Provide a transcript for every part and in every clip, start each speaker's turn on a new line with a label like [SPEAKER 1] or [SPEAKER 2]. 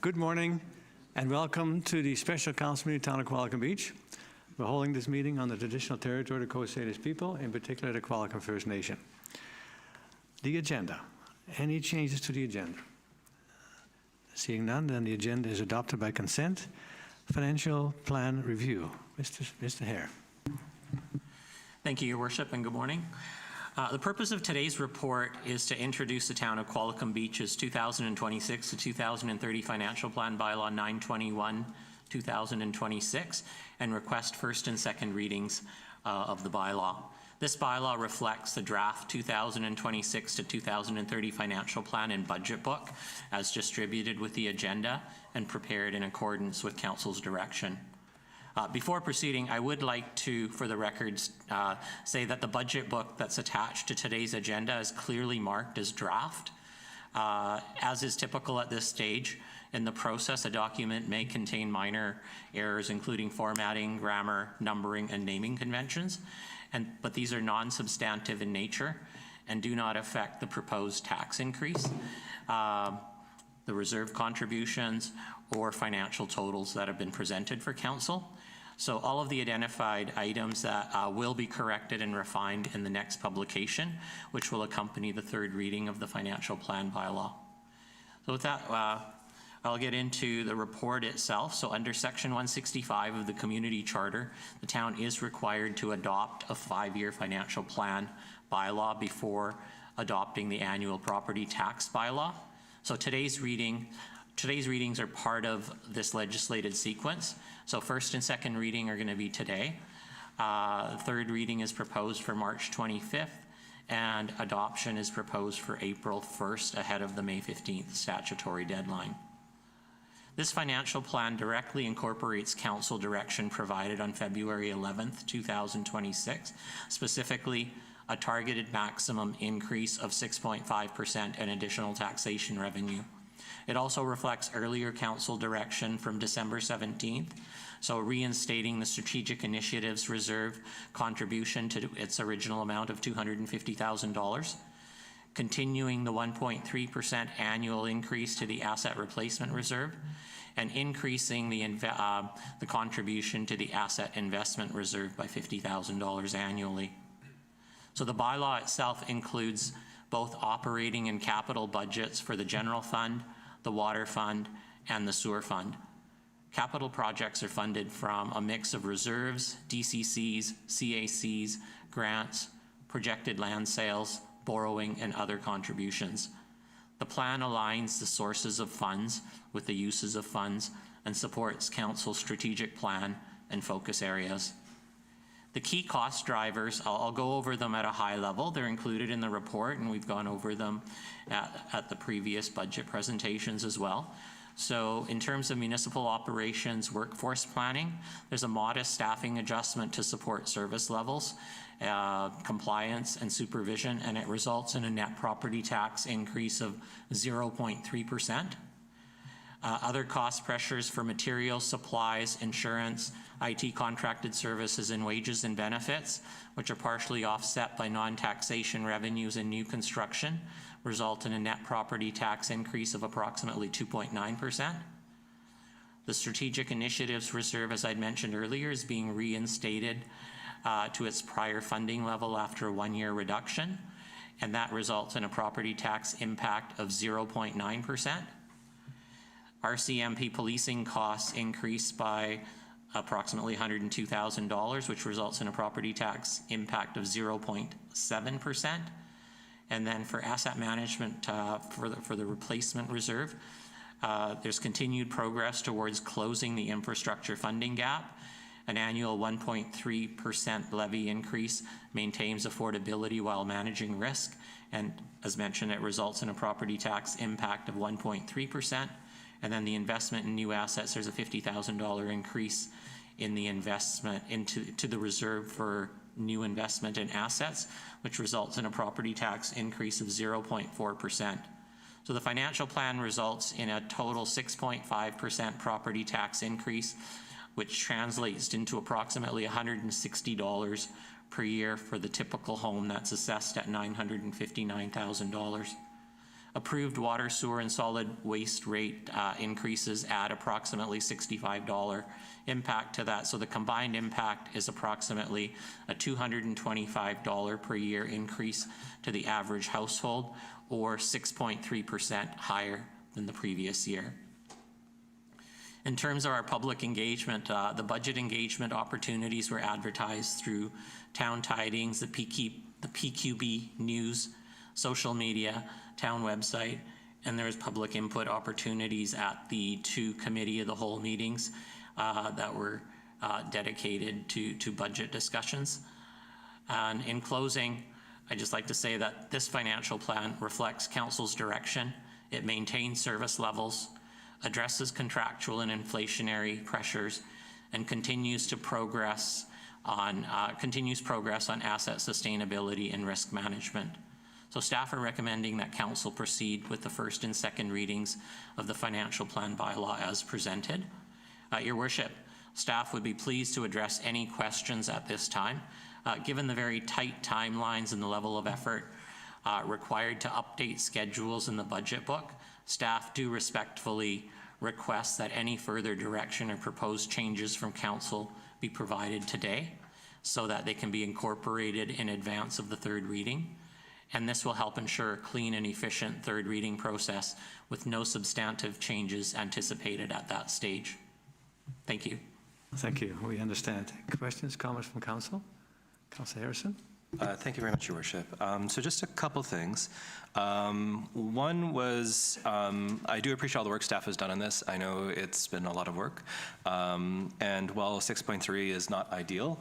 [SPEAKER 1] Good morning and welcome to the special council meeting Town of Qualicum Beach. We're holding this meeting on the traditional territory of the Coast Salish people, in particular the Qualicum First Nation. The agenda. Any changes to the agenda? Seeing none, then the agenda is adopted by consent. Financial plan review. Mr. Hare.
[SPEAKER 2] Thank you, Your Worship, and good morning. The purpose of today's report is to introduce the Town of Qualicum Beach's 2026 to 2030 Financial Plan Bylaw 921-2026 and request first and second readings of the bylaw. This bylaw reflects the draft 2026 to 2030 Financial Plan and Budget Book as distributed with the agenda and prepared in accordance with Council's direction. Before proceeding, I would like to, for the records, say that the budget book that's attached to today's agenda is clearly marked as draft. As is typical at this stage in the process, a document may contain minor errors, including formatting, grammar, numbering, and naming conventions, but these are non-substantive in nature and do not affect the proposed tax increase, the reserve contributions, or financial totals that have been presented for Council. So all of the identified items that will be corrected and refined in the next publication, which will accompany the third reading of the financial plan bylaw. So with that, I'll get into the report itself. So under section 165 of the community charter, the town is required to adopt a 5-year financial plan bylaw before adopting the annual property tax bylaw. So today's readings are part of this legislated sequence. So first and second reading are going to be today. Third reading is proposed for March 25th, and adoption is proposed for April 1st ahead of the May 15th statutory deadline. This financial plan directly incorporates Council direction provided on February 11th, 2026, specifically a targeted maximum increase of 6.5% and additional taxation revenue. It also reflects earlier Council direction from December 17th, so reinstating the Strategic Initiatives Reserve contribution to its original amount of $250,000, continuing the 1.3% annual increase to the Asset Replacement Reserve, and increasing the contribution to the Asset Investment Reserve by $50,000 annually. So the bylaw itself includes both operating and capital budgets for the General Fund, the Water Fund, and the Sewer Fund. Capital projects are funded from a mix of reserves, DCCs, CACs, grants, projected land sales, borrowing, and other contributions. The plan aligns the sources of funds with the uses of funds and supports Council's strategic plan and focus areas. The key cost drivers, I'll go over them at a high level. They're included in the report, and we've gone over them at the previous budget presentations as well. So in terms of municipal operations workforce planning, there's a modest staffing adjustment to support service levels, compliance, and supervision, and it results in a net property tax increase of 0.3%. Other cost pressures for materials, supplies, insurance, IT contracted services, and wages and benefits, which are partially offset by non-taxation revenues and new construction, result in a net property tax increase of approximately 2.9%. The Strategic Initiatives Reserve, as I'd mentioned earlier, is being reinstated to its prior funding level after a 1-year reduction, and that results in a property tax impact of 0.9%. RCMP policing costs increased by approximately $102,000, which results in a property tax impact of 0.7%. And then for asset management for the replacement reserve, there's continued progress towards closing the infrastructure funding gap. An annual 1.3% levy increase maintains affordability while managing risk. And as mentioned, it results in a property tax impact of 1.3%. And then the investment in new assets, there's a $50,000 increase in the investment into the reserve for new investment in assets, which results in a property tax increase of 0.4%. So the financial plan results in a total 6.5% property tax increase, which translates into approximately $160 per year for the typical home that's assessed at $959,000. Approved water, sewer, and solid waste rate increases add approximately $65 impact to that. So the combined impact is approximately a $225 per year increase to the average household, or 6.3% higher than the previous year. In terms of our public engagement, the budget engagement opportunities were advertised through town tidings, the PQB news, social media, town website, and there's public input opportunities at the 2 committee of the whole meetings that were dedicated to budget discussions. And in closing, I'd just like to say that this financial plan reflects council's direction. It maintains service levels, addresses contractual and inflationary pressures, and continues progress on asset sustainability and risk management. So staff are recommending that council proceed with the first and second readings of the financial plan bylaw as presented. Your worship, staff would be pleased to address any questions at this time. Given the very tight timelines and the level of effort required to update schedules in the budget book, staff do respectfully request that any further direction or proposed changes from council be provided today so that they can be incorporated in advance of the third reading. And this will help ensure a clean and efficient third reading process with no substantive changes anticipated at that stage. Thank you.
[SPEAKER 1] Thank you. We understand. Questions, comments from council? Councillor Harrison?
[SPEAKER 3] Thank you very much, Your Worship. So just a couple things. One was, I do appreciate all the work staff has done on this. I know it's been a lot of work. And while 6.3 is not ideal,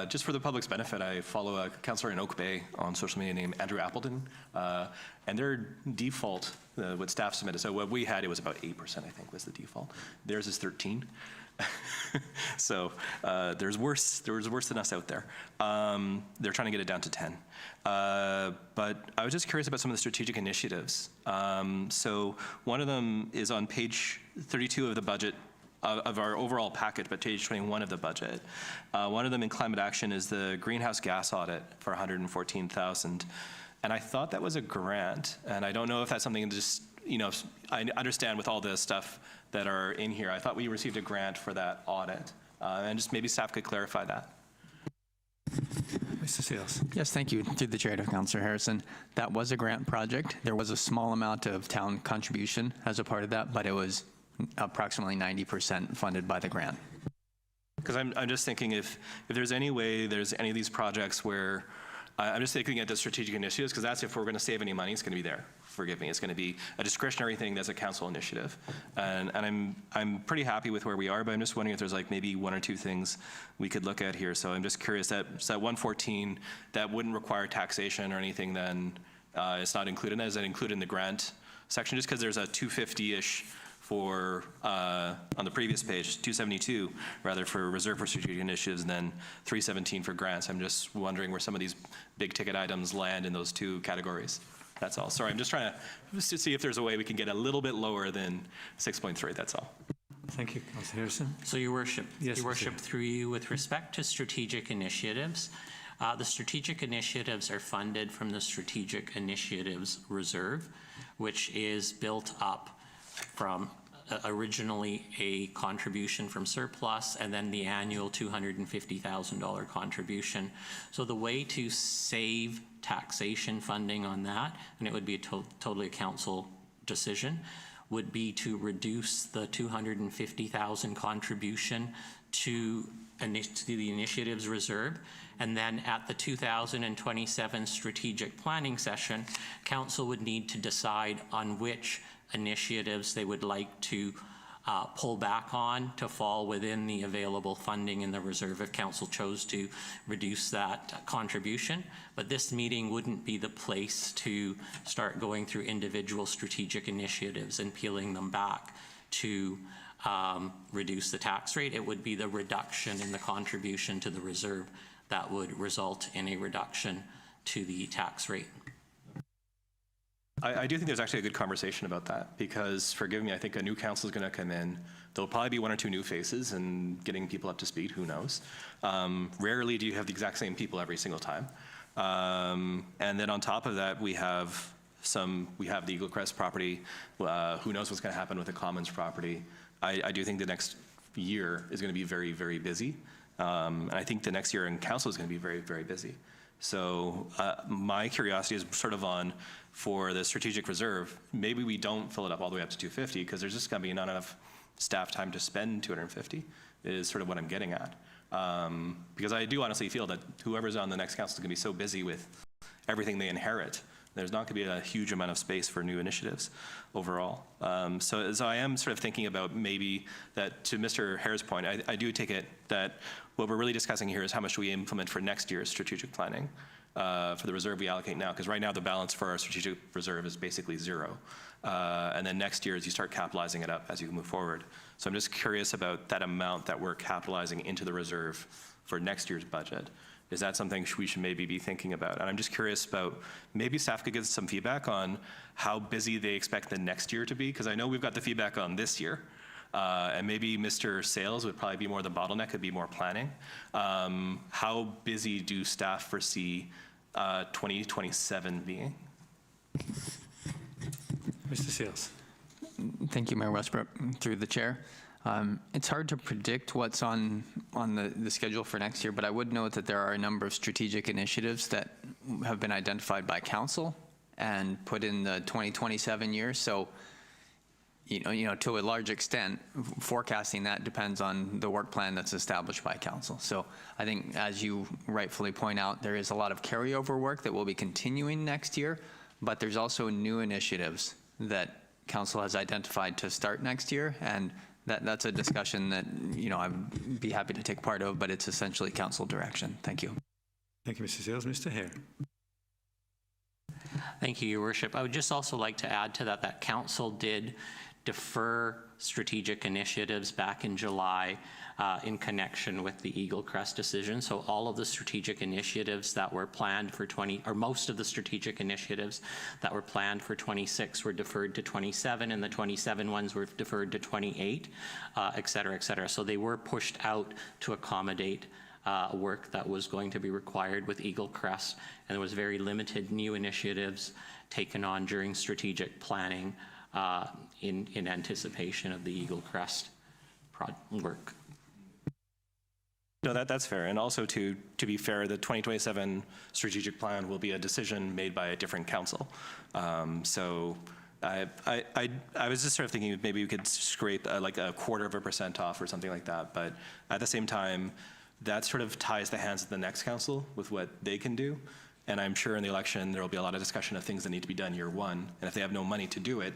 [SPEAKER 3] just for the public's benefit, I follow a councillor in Oak Bay on social media named Andrew Appleton. And their default, what staff submitted, so what we had, it was about 8%, I think, was the default. Theirs is 13. So there's worse than us out there. They're trying to get it down to 10. But I was just curious about some of the strategic initiatives. So one of them is on page 32 of the budget of our overall package, but page 21 of the budget. One of them in climate action is the greenhouse gas audit for $114,000. And I thought that was a grant, and I don't know if that's something just, you know, I understand with all the stuff that are in here. I thought we received a grant for that audit, and just maybe staff could clarify that.
[SPEAKER 1] Mr. Seals.
[SPEAKER 4] Yes, thank you. Through the chair to Councillor Harrison. That was a grant project. There was a small amount of town contribution as a part of that, but it was approximately 90% funded by the grant.
[SPEAKER 3] Because I'm just thinking if there's any way there's any of these projects where, I'm just thinking at the strategic initiatives, because that's if we're going to save any money, it's going to be there. Forgive me, it's going to be a discretionary thing that's a council initiative. And I'm pretty happy with where we are, but I'm just wondering if there's like maybe 1 or 2 things we could look at here. So I'm just curious that 114, that wouldn't require taxation or anything, then it's not included. Is that included in the grant section? Just because there's a 250-ish for, on the previous page, 272, rather, for reserve for strategic initiatives, and then 317 for grants. I'm just wondering where some of these big ticket items land in those 2 categories. That's all. Sorry, I'm just trying to see if there's a way we can get a little bit lower than 6.3, that's all.
[SPEAKER 1] Thank you, Councillor Harrison.
[SPEAKER 2] So, Your Worship,
[SPEAKER 1] Yes,
[SPEAKER 2] Your
[SPEAKER 1] Mr.
[SPEAKER 2] Worship, through you, with respect to strategic initiatives, the strategic initiatives are funded from the Strategic Initiatives Reserve, which is built up from originally a contribution from surplus and then the annual $250,000 contribution. So the way to save taxation funding on that, and it would be totally a council decision, would be to reduce the $250,000 contribution to the initiatives reserve, and then at the 2027 strategic planning session, council would need to decide on which initiatives they would like to pull back on to fall within the available funding in the reserve if council chose to reduce that contribution. But this meeting wouldn't be the place to start going through individual strategic initiatives and peeling them back to reduce the tax rate. It would be the reduction in the contribution to the reserve that would result in a reduction to the tax rate.
[SPEAKER 3] I do think there's actually a good conversation about that, because, forgive me, I think a new council is going to come in. There'll probably be 1 or 2 new faces, and getting people up to speed, who knows. Rarely do you have the exact same people every single time. And then on top of that, we have we have the Eagle Crest property. Who knows what's going to happen with the Commons property? I do think the next year is going to be very, very busy. And I think the next year in council is going to be very, very busy. So my curiosity is sort of on, for the strategic reserve, maybe we don't fill it up all the way up to 250 because there's just going to be not enough staff time to spend 250 is sort of what I'm getting at. Because I do honestly feel that whoever's on the next council is going to be so busy with everything they inherit, there's not going to be a huge amount of space for new initiatives overall. So I am sort of thinking about maybe that, to Mr. Hare's point, I do take it that what we're really discussing here is how much do we implement for next year's strategic planning for the reserve we allocate now, because right now the balance for our strategic reserve is basically zero. And then next year, as you start capitalizing it up as you move forward. So I'm just curious about that amount that we're capitalizing into the reserve for next year's budget. Is that something we should maybe be thinking about? And I'm just curious about, maybe staff could give some feedback on how busy they expect the next year to be, because I know we've got the feedback on this year. And maybe Mr. Sales would probably be more the bottleneck, could be more planning. How busy do staff foresee 2027 being?
[SPEAKER 1] Mr. Seals.
[SPEAKER 4] Thank you, Mayor Westbrook, through the chair. It's hard to predict what's on the schedule for next year, but I would note that there are a number of strategic initiatives that have been identified by council and put in the 2027 year. So, you know, to a large extent, forecasting that depends on the work plan that's established by council. So I think, as you rightfully point out, there is a lot of carryover work that will be continuing next year, but there's also new initiatives that council has identified to start next year, and that's a discussion that, you know, I'd be happy to take part of, but it's essentially council direction. Thank you.
[SPEAKER 1] Thank you, Mr. Seals. Mr. Hare.
[SPEAKER 2] Thank you, Your Worship. I would just also like to add to that that council did defer strategic initiatives back in July in connection with the Eagle Crest decision. So all of the strategic initiatives that were planned for most of the strategic initiatives that were planned for 26 were deferred to 27, and the 27 ones were deferred to 28, et cetera, et cetera. So they were pushed out to accommodate work that was going to be required with Eagle Crest, and there was very limited new initiatives taken on during strategic planning in anticipation of the Eagle Crest work.
[SPEAKER 3] No, that's fair. And also, to be fair, the 2027 strategic plan will be a decision made by a different council. So I was just sort of thinking maybe we could scrape like a 0.25% off or something like that. But at the same time, that sort of ties the hands of the next council with what they can do. And I'm sure in the election, there will be a lot of discussion of things that need to be done year one. And if they have no money to do it,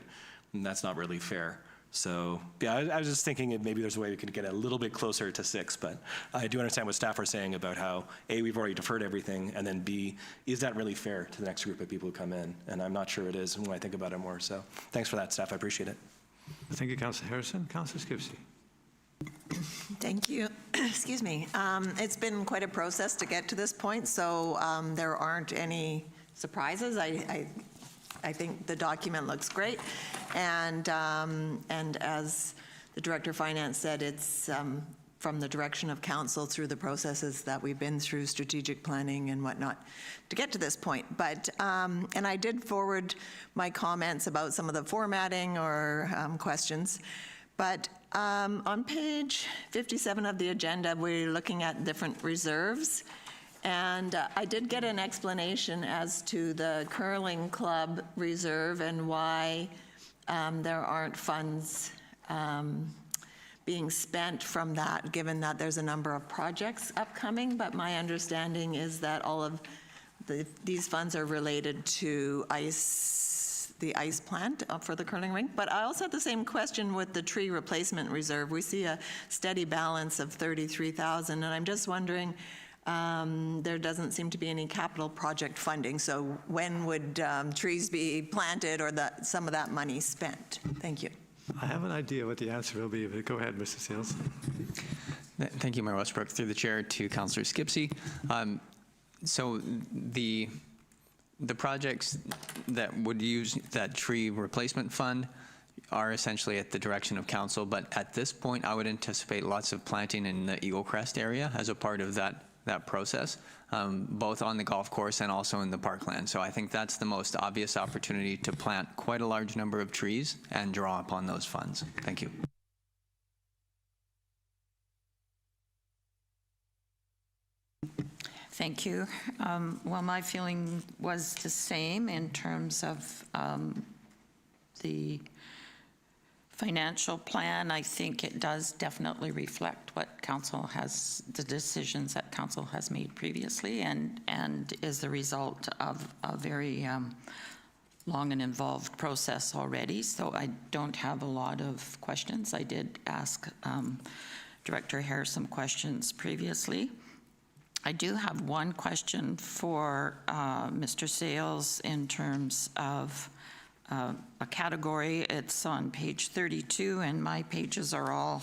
[SPEAKER 3] that's not really fair. So yeah, I was just thinking maybe there's a way we could get a little bit closer to 6, but I do understand what staff are saying about how, A, we've already deferred everything, and then B, is that really fair to the next group of people who come in? And I'm not sure it is when I think about it more. So thanks for that, staff. I appreciate it.
[SPEAKER 1] Thank you, Councillor Harrison. Councillor Skipsey.
[SPEAKER 5] Thank you. Excuse me. It's been quite a process to get to this point, so there aren't any surprises. I think the document looks great, and as the Director of Finance said, it's from the direction of council through the processes that we've been through, strategic planning and whatnot, to get to this point. But and I did forward my comments about some of the formatting or questions, but on page 57 of the agenda, we're looking at different reserves. And I did get an explanation as to the curling club reserve and why there aren't funds being spent from that, given that there's a number of projects upcoming. But my understanding is that all of these funds are related to the ice plant for the curling rink. But I also had the same question with the tree replacement reserve. We see a steady balance of 33,000, and I'm just wondering, there doesn't seem to be any capital project funding. So when would trees be planted or some of that money spent? Thank you.
[SPEAKER 1] I have an idea what the answer will be, but go ahead, Mr. Seals.
[SPEAKER 4] Thank you, Mayor Westbrook. Through the chair to Councillor Skipsey. So the projects that would use that tree replacement fund are essentially at the direction of council, but at this point, I would anticipate lots of planting in the Eagle Crest area as a part of that that process, both on the golf course and also in the parkland. So I think that's the most obvious opportunity to plant quite a large number of trees and draw upon those funds. Thank you.
[SPEAKER 6] Thank you. Well, my feeling was the same in terms of the financial plan. I think it does definitely reflect what council has, the decisions that council has made previously, and is the result of a very long and involved process already. So I don't have a lot of questions. I did ask Director Hare some questions previously. I do have one question for Mr. Sales in terms of a category. It's on page 32, and my pages are all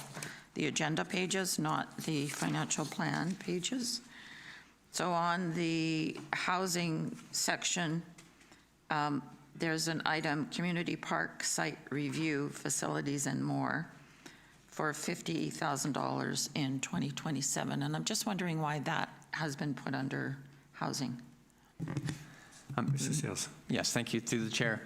[SPEAKER 6] the agenda pages, not the financial plan pages. So on the housing section, there's an item, community park site review, facilities and more, for $50,000 in 2027. And I'm just wondering why that has been put under housing.
[SPEAKER 1] Mr. Sales.
[SPEAKER 4] Yes, thank you, through the chair.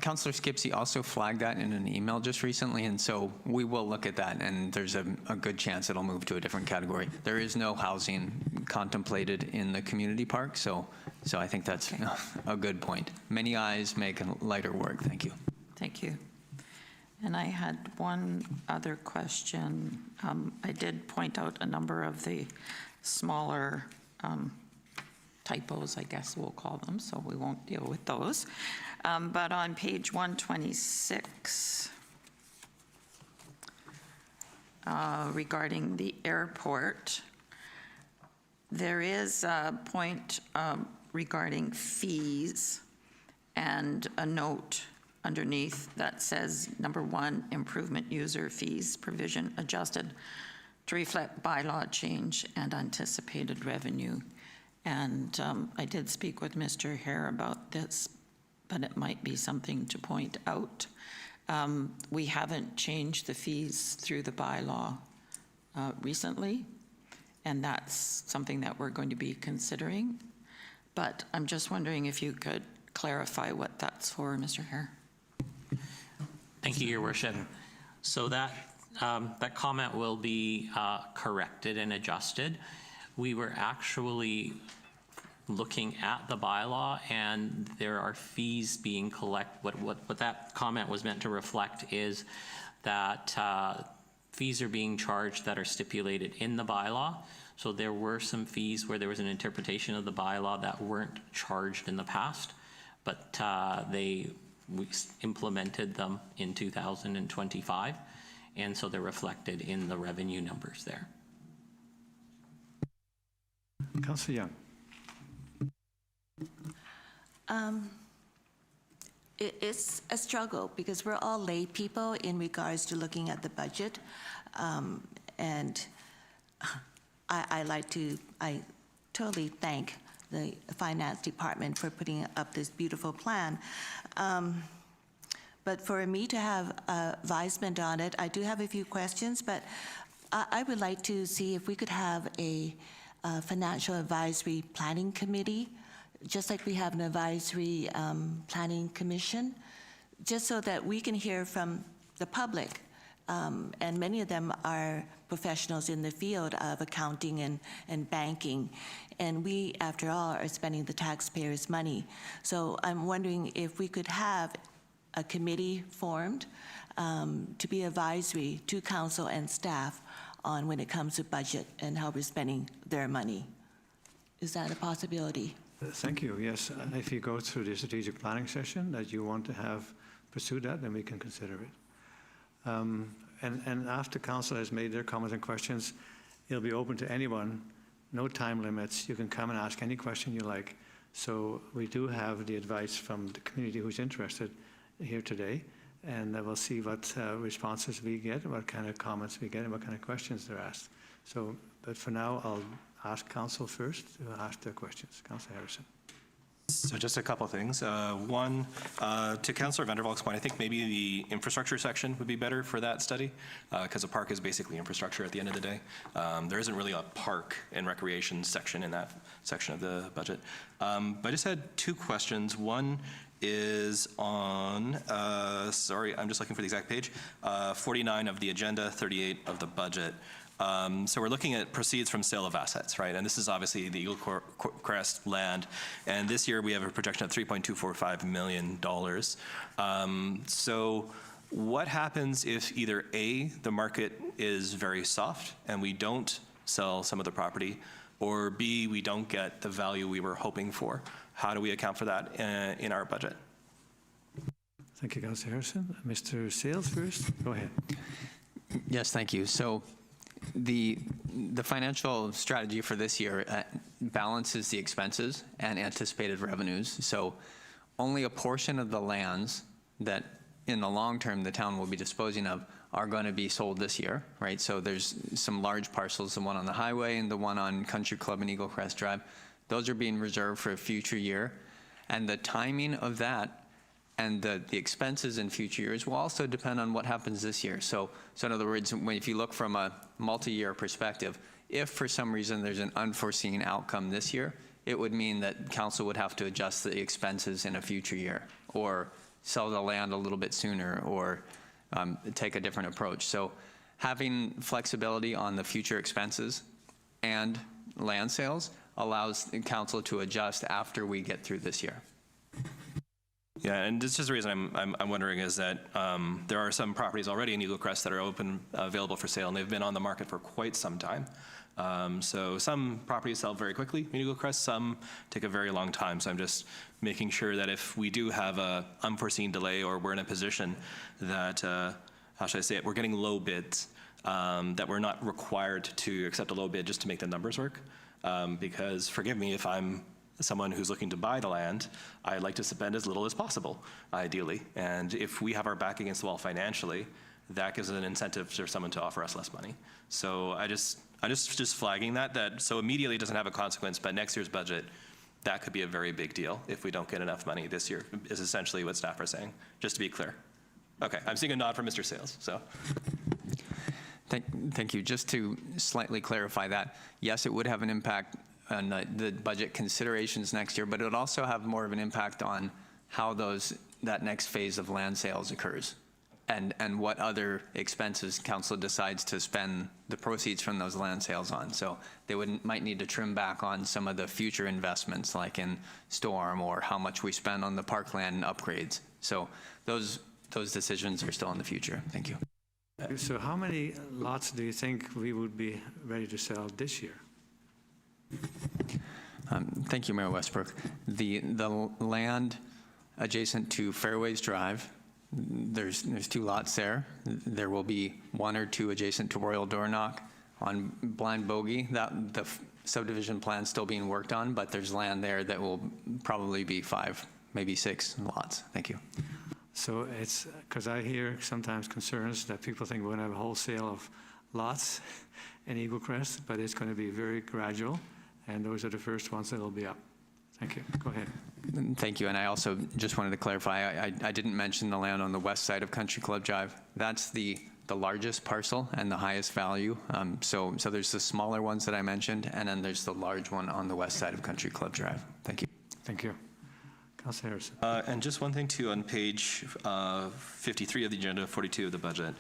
[SPEAKER 4] Councillor Skipsey also flagged that in an email just recently, and so we will look at that, and there's a good chance it'll move to a different category. There is no housing contemplated in the community park, so I think that's a good point. Many eyes make lighter work. Thank you.
[SPEAKER 6] Thank you. And I had one other question. I did point out a number of the smaller typos, I guess we'll call them, so we won't deal with those. But on page 126, regarding the airport, there is a point regarding fees and a note underneath that says, number 1, improvement user fees provision adjusted to reflect bylaw change and anticipated revenue. And I did speak with Mr. Hare about this, but it might be something to point out. We haven't changed the fees through the bylaw recently, and that's something that we're going to be considering. But I'm just wondering if you could clarify what that's for, Mr. Hare.
[SPEAKER 2] Thank you, Your Worship. So that comment will be corrected and adjusted. We were actually looking at the bylaw, and there are fees being collected. What that comment was meant to reflect is that fees are being charged that are stipulated in the bylaw. So there were some fees where there was an interpretation of the bylaw that weren't charged in the past, but we implemented them in 2025, and so they're reflected in the revenue numbers there.
[SPEAKER 1] Councillor Young.
[SPEAKER 7] It's a struggle because we're all lay people in regards to looking at the budget. And I totally thank the finance department for putting up this beautiful plan. But for me to have advisement on it, I do have a few questions, but I would like to see if we could have a financial advisory planning committee, just like we have an advisory planning commission, just so that we can hear from the public. And many of them are professionals in the field of accounting and banking. And we, after all, are spending the taxpayers' money. So I'm wondering if we could have a committee formed to be advisory to council and staff on when it comes to budget and how we're spending their money. Is that a possibility?
[SPEAKER 1] Thank you. Yes, if you go through the strategic planning session that you want to have pursue that, then we can consider it. And after council has made their comments and questions, it'll be open to anyone, no time limits. You can come and ask any question you like. So we do have the advice from the community who's interested here today, and we'll see what responses we get, what kind of comments we get, and what kind of questions they're asked. So, but for now, I'll ask council first to ask their questions. Councillor Harrison.
[SPEAKER 3] So just a couple things. One, to Councillor Vandervalk's point, I think maybe the infrastructure section would be better for that study, because a park is basically infrastructure at the end of the day. There isn't really a park and recreation section in that section of the budget. But I just had two questions. One is on, sorry, I'm just looking for the exact page, 49 of the agenda, 38 of the budget. So we're looking at proceeds from sale of assets, right? And this is obviously the Eagle Crest land. And this year we have a projection of $3.245 million. So what happens if either A, the market is very soft and we don't sell some of the property, or B, we don't get the value we were hoping for? How do we account for that in our budget?
[SPEAKER 1] Thank you, Councillor Harrison. Mr. Sales first. Go ahead.
[SPEAKER 4] Yes, thank you. So the financial strategy for this year balances the expenses and anticipated revenues. So only a portion of the lands that in the long term the town will be disposing of are going to be sold this year, right? So there's some large parcels, the one on the highway and the one on Country Club and Eagle Crest Drive. Those are being reserved for a future year. And the timing of that and the expenses in future years will also depend on what happens this year. So in other words, if you look from a multi-year perspective, if for some reason there's an unforeseen outcome this year, it would mean that council would have to adjust the expenses in a future year, or sell the land a little bit sooner, or take a different approach. So having flexibility on the future expenses and land sales allows the council to adjust after we get through this year.
[SPEAKER 3] Yeah, and this is the reason I'm wondering is that there are some properties already in Eagle Crest that are available for sale, and they've been on the market for quite some time. So some properties sell very quickly in Eagle Crest, some take a very long time. So I'm just making sure that if we do have a unforeseen delay, or we're in a position that, how should I say it, we're getting low bids, that we're not required to accept a low bid just to make the numbers work. Because forgive me if I'm someone who's looking to buy the land, I'd like to spend as little as possible, ideally. And if we have our back against the wall financially, that gives an incentive for someone to offer us less money. So I'm just flagging that so immediately it doesn't have a consequence, but next year's budget, that could be a very big deal if we don't get enough money this year, is essentially what staff are saying, just to be clear. Okay, I'm seeing a nod from Mr. Sales, so.
[SPEAKER 4] Thank you. Just to slightly clarify that, yes, it would have an impact on the budget considerations next year, but it would also have more of an impact on how that next phase of land sales occurs, and what other expenses council decides to spend the proceeds from those land sales on. So they might need to trim back on some of the future investments, like in storm, or how much we spend on the parkland upgrades. So those decisions are still in the future. Thank you.
[SPEAKER 1] So how many lots do you think we would be ready to sell this year?
[SPEAKER 4] Thank you, Mayor Westbrook. The land adjacent to Fairways Drive, there's 2 lots there. There will be 1 or 2 adjacent to Royal Doorknock. On Blind Bogey, the subdivision plan's still being worked on, but there's land there that will probably be 5, maybe 6 lots. Thank you.
[SPEAKER 1] So it's, because I hear sometimes concerns that people think we're going to have a wholesale of lots in Eagle Crest, but it's going to be very gradual, and those are the first ones that will be up. Thank you. Go ahead.
[SPEAKER 4] Thank you. And I also just wanted to clarify, I didn't mention the land on the west side of Country Club Drive. That's the largest parcel and the highest value. So there's the smaller ones that I mentioned, and then there's the large one on the west side of Country Club Drive. Thank you.
[SPEAKER 1] Thank you. Councilor Harrison.
[SPEAKER 3] And just one thing too, on page 53 of the agenda, 42 of the budget,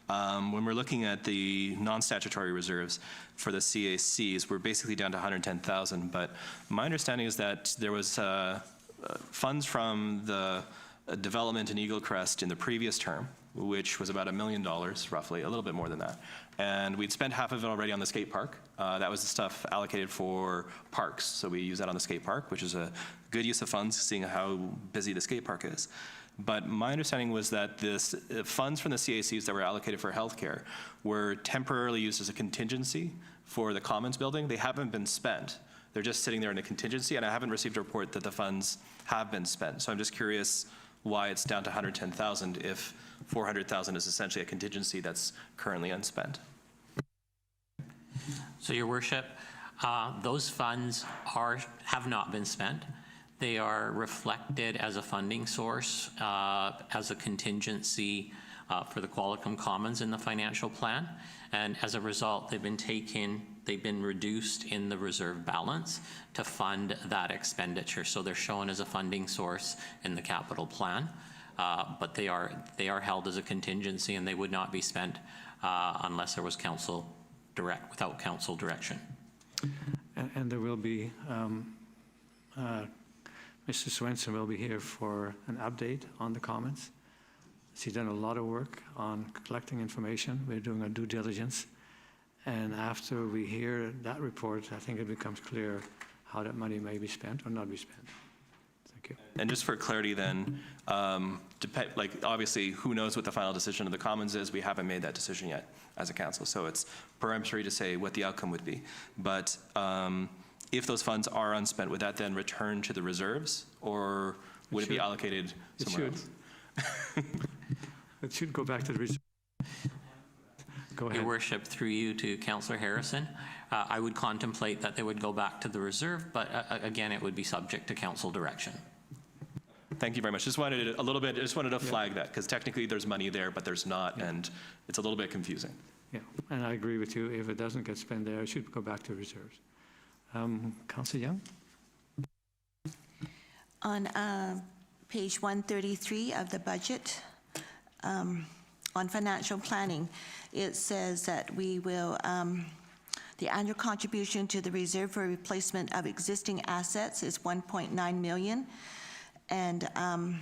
[SPEAKER 3] when we're looking at the non-statutory reserves for the CACs, we're basically down to 110,000. But my understanding is that there was funds from the development in Eagle Crest in the previous term, which was about $1 million, roughly, a little bit more than that. And we'd spent half of it already on the skate park. That was the stuff allocated for parks. So we use that on the skate park, which is a good use of funds, seeing how busy the skate park is. But my understanding was that this funds from the CACs that were allocated for healthcare were temporarily used as a contingency for the Commons building. They haven't been spent. They're just sitting there in a contingency, and I haven't received a report that the funds have been spent. So I'm just curious why it's down to 110,000 if 400,000 is essentially a contingency that's currently unspent.
[SPEAKER 2] So, Your Worship, those funds have not been spent. They are reflected as a funding source, as a contingency for the Qualicum Commons in the financial plan. And as a result, they've been reduced in the reserve balance to fund that expenditure. So they're shown as a funding source in the capital plan, but they are held as a contingency, and they would not be spent unless there was without council direction.
[SPEAKER 1] And there will be, Mr. Swenson will be here for an update on the comments. She's done a lot of work on collecting information. We're doing our due diligence. And after we hear that report, I think it becomes clear how that money may be spent or not be spent. Thank you.
[SPEAKER 3] And just for clarity then, obviously, who knows what the final decision of the Commons is? We haven't made that decision yet as a council, so it's peremptory to say what the outcome would be. But if those funds are unspent, would that then return to the reserves, or would it be allocated somewhere else?
[SPEAKER 1] It should go back to the reserve. Go ahead.
[SPEAKER 2] Your Worship, through you to Councillor Harrison, I would contemplate that they would go back to the reserve, but again, it would be subject to council direction.
[SPEAKER 3] Thank you very much. Just wanted to flag that, because technically there's money there, but there's not, and it's a little bit confusing.
[SPEAKER 1] Yeah, and I agree with you. If it doesn't get spent there, it should go back to reserves. Councillor Young?
[SPEAKER 7] On page 133 of the budget, on financial planning, it says that we will, the annual contribution to the reserve for replacement of existing assets is 1.9 million, and an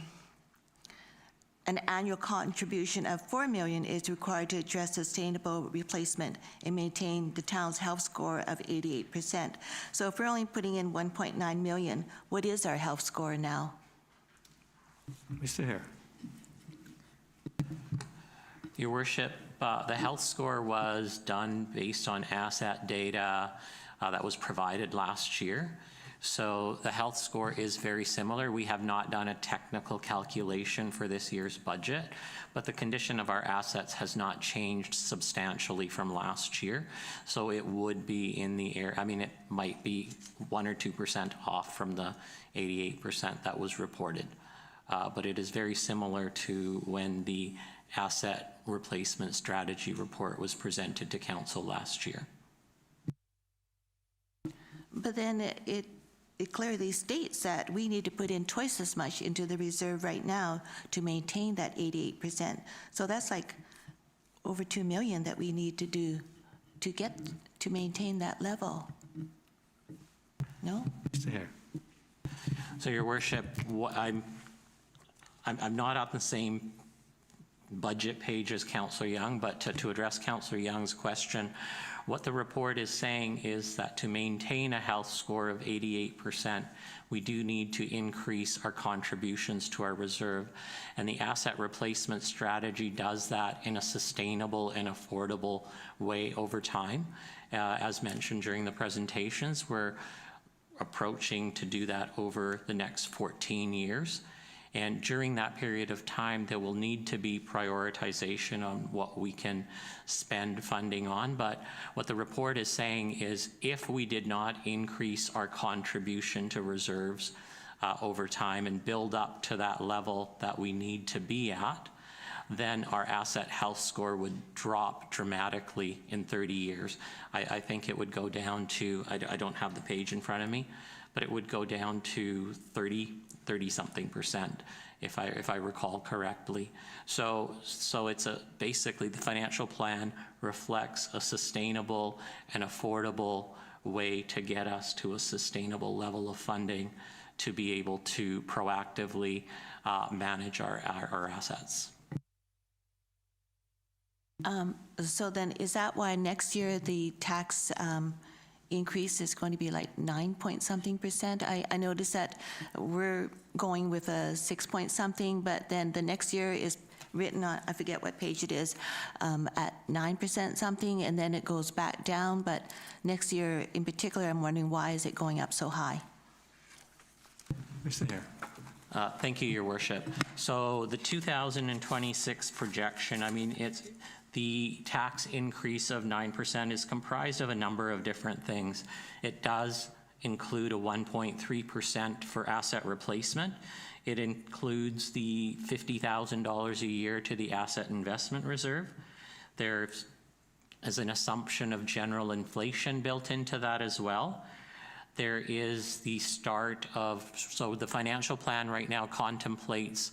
[SPEAKER 7] annual contribution of 4 million is required to address sustainable replacement and maintain the town's health score of 88%. So if we're only putting in 1.9 million, what is our health score now?
[SPEAKER 1] Mr. Hare?
[SPEAKER 2] Your Worship, the health score was done based on asset data that was provided last year. So the health score is very similar. We have not done a technical calculation for this year's budget, but the condition of our assets has not changed substantially from last year. So it would be in the air. I mean, it might be 1 or 2% off from the 88% that was reported. But it is very similar to when the asset replacement strategy report was presented to council last year.
[SPEAKER 7] But then it clearly states that we need to put in twice as much into the reserve right now to maintain that 88%. So that's like over 2 million that we need to do to maintain that level. No?
[SPEAKER 1] Mr. Hare?
[SPEAKER 2] So, Your Worship, I'm not on the same budget page as Councillor Young, but to address Councillor Young's question, what the report is saying is that to maintain a health score of 88%, we do need to increase our contributions to our reserve. And the asset replacement strategy does that in a sustainable and affordable way over time. As mentioned during the presentations, we're approaching to do that over the next 14 years. And during that period of time, there will need to be prioritization on what we can spend funding on. But what the report is saying is if we did not increase our contribution to reserves over time and build up to that level that we need to be at, then our asset health score would drop dramatically in 30 years. I think it would go down to, I don't have the page in front of me, but it would go down to 30-something%, if I recall correctly. So it's basically the financial plan reflects a sustainable and affordable way to get us to a sustainable level of funding to be able to proactively manage our assets.
[SPEAKER 7] So then is that why next year the tax increase is going to be like 9-point-something%? I noticed that we're going with a 6-point-something, but then the next year is written on, I forget what page it is, at 9% something, and then it goes back down. But next year in particular, I'm wondering why is it going up so high?
[SPEAKER 1] Mr. Hare?
[SPEAKER 2] Thank you, Your Worship. So the 2026 projection, I mean, the tax increase of 9% is comprised of a number of different things. It does include a 1.3% for asset replacement. It includes the $50,000 a year to the asset investment reserve. There's an assumption of general inflation built into that as well. There is the start of, so the financial plan right now contemplates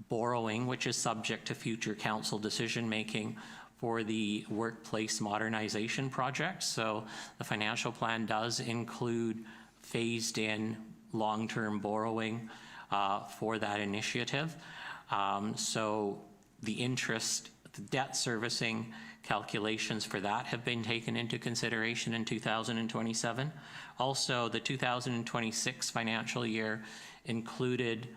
[SPEAKER 2] borrowing, which is subject to future council decision-making for the workplace modernization project. So the financial plan does include phased-in long-term borrowing for that initiative. So the interest, the debt servicing calculations for that have been taken into consideration in 2027. Also, the 2026 financial year included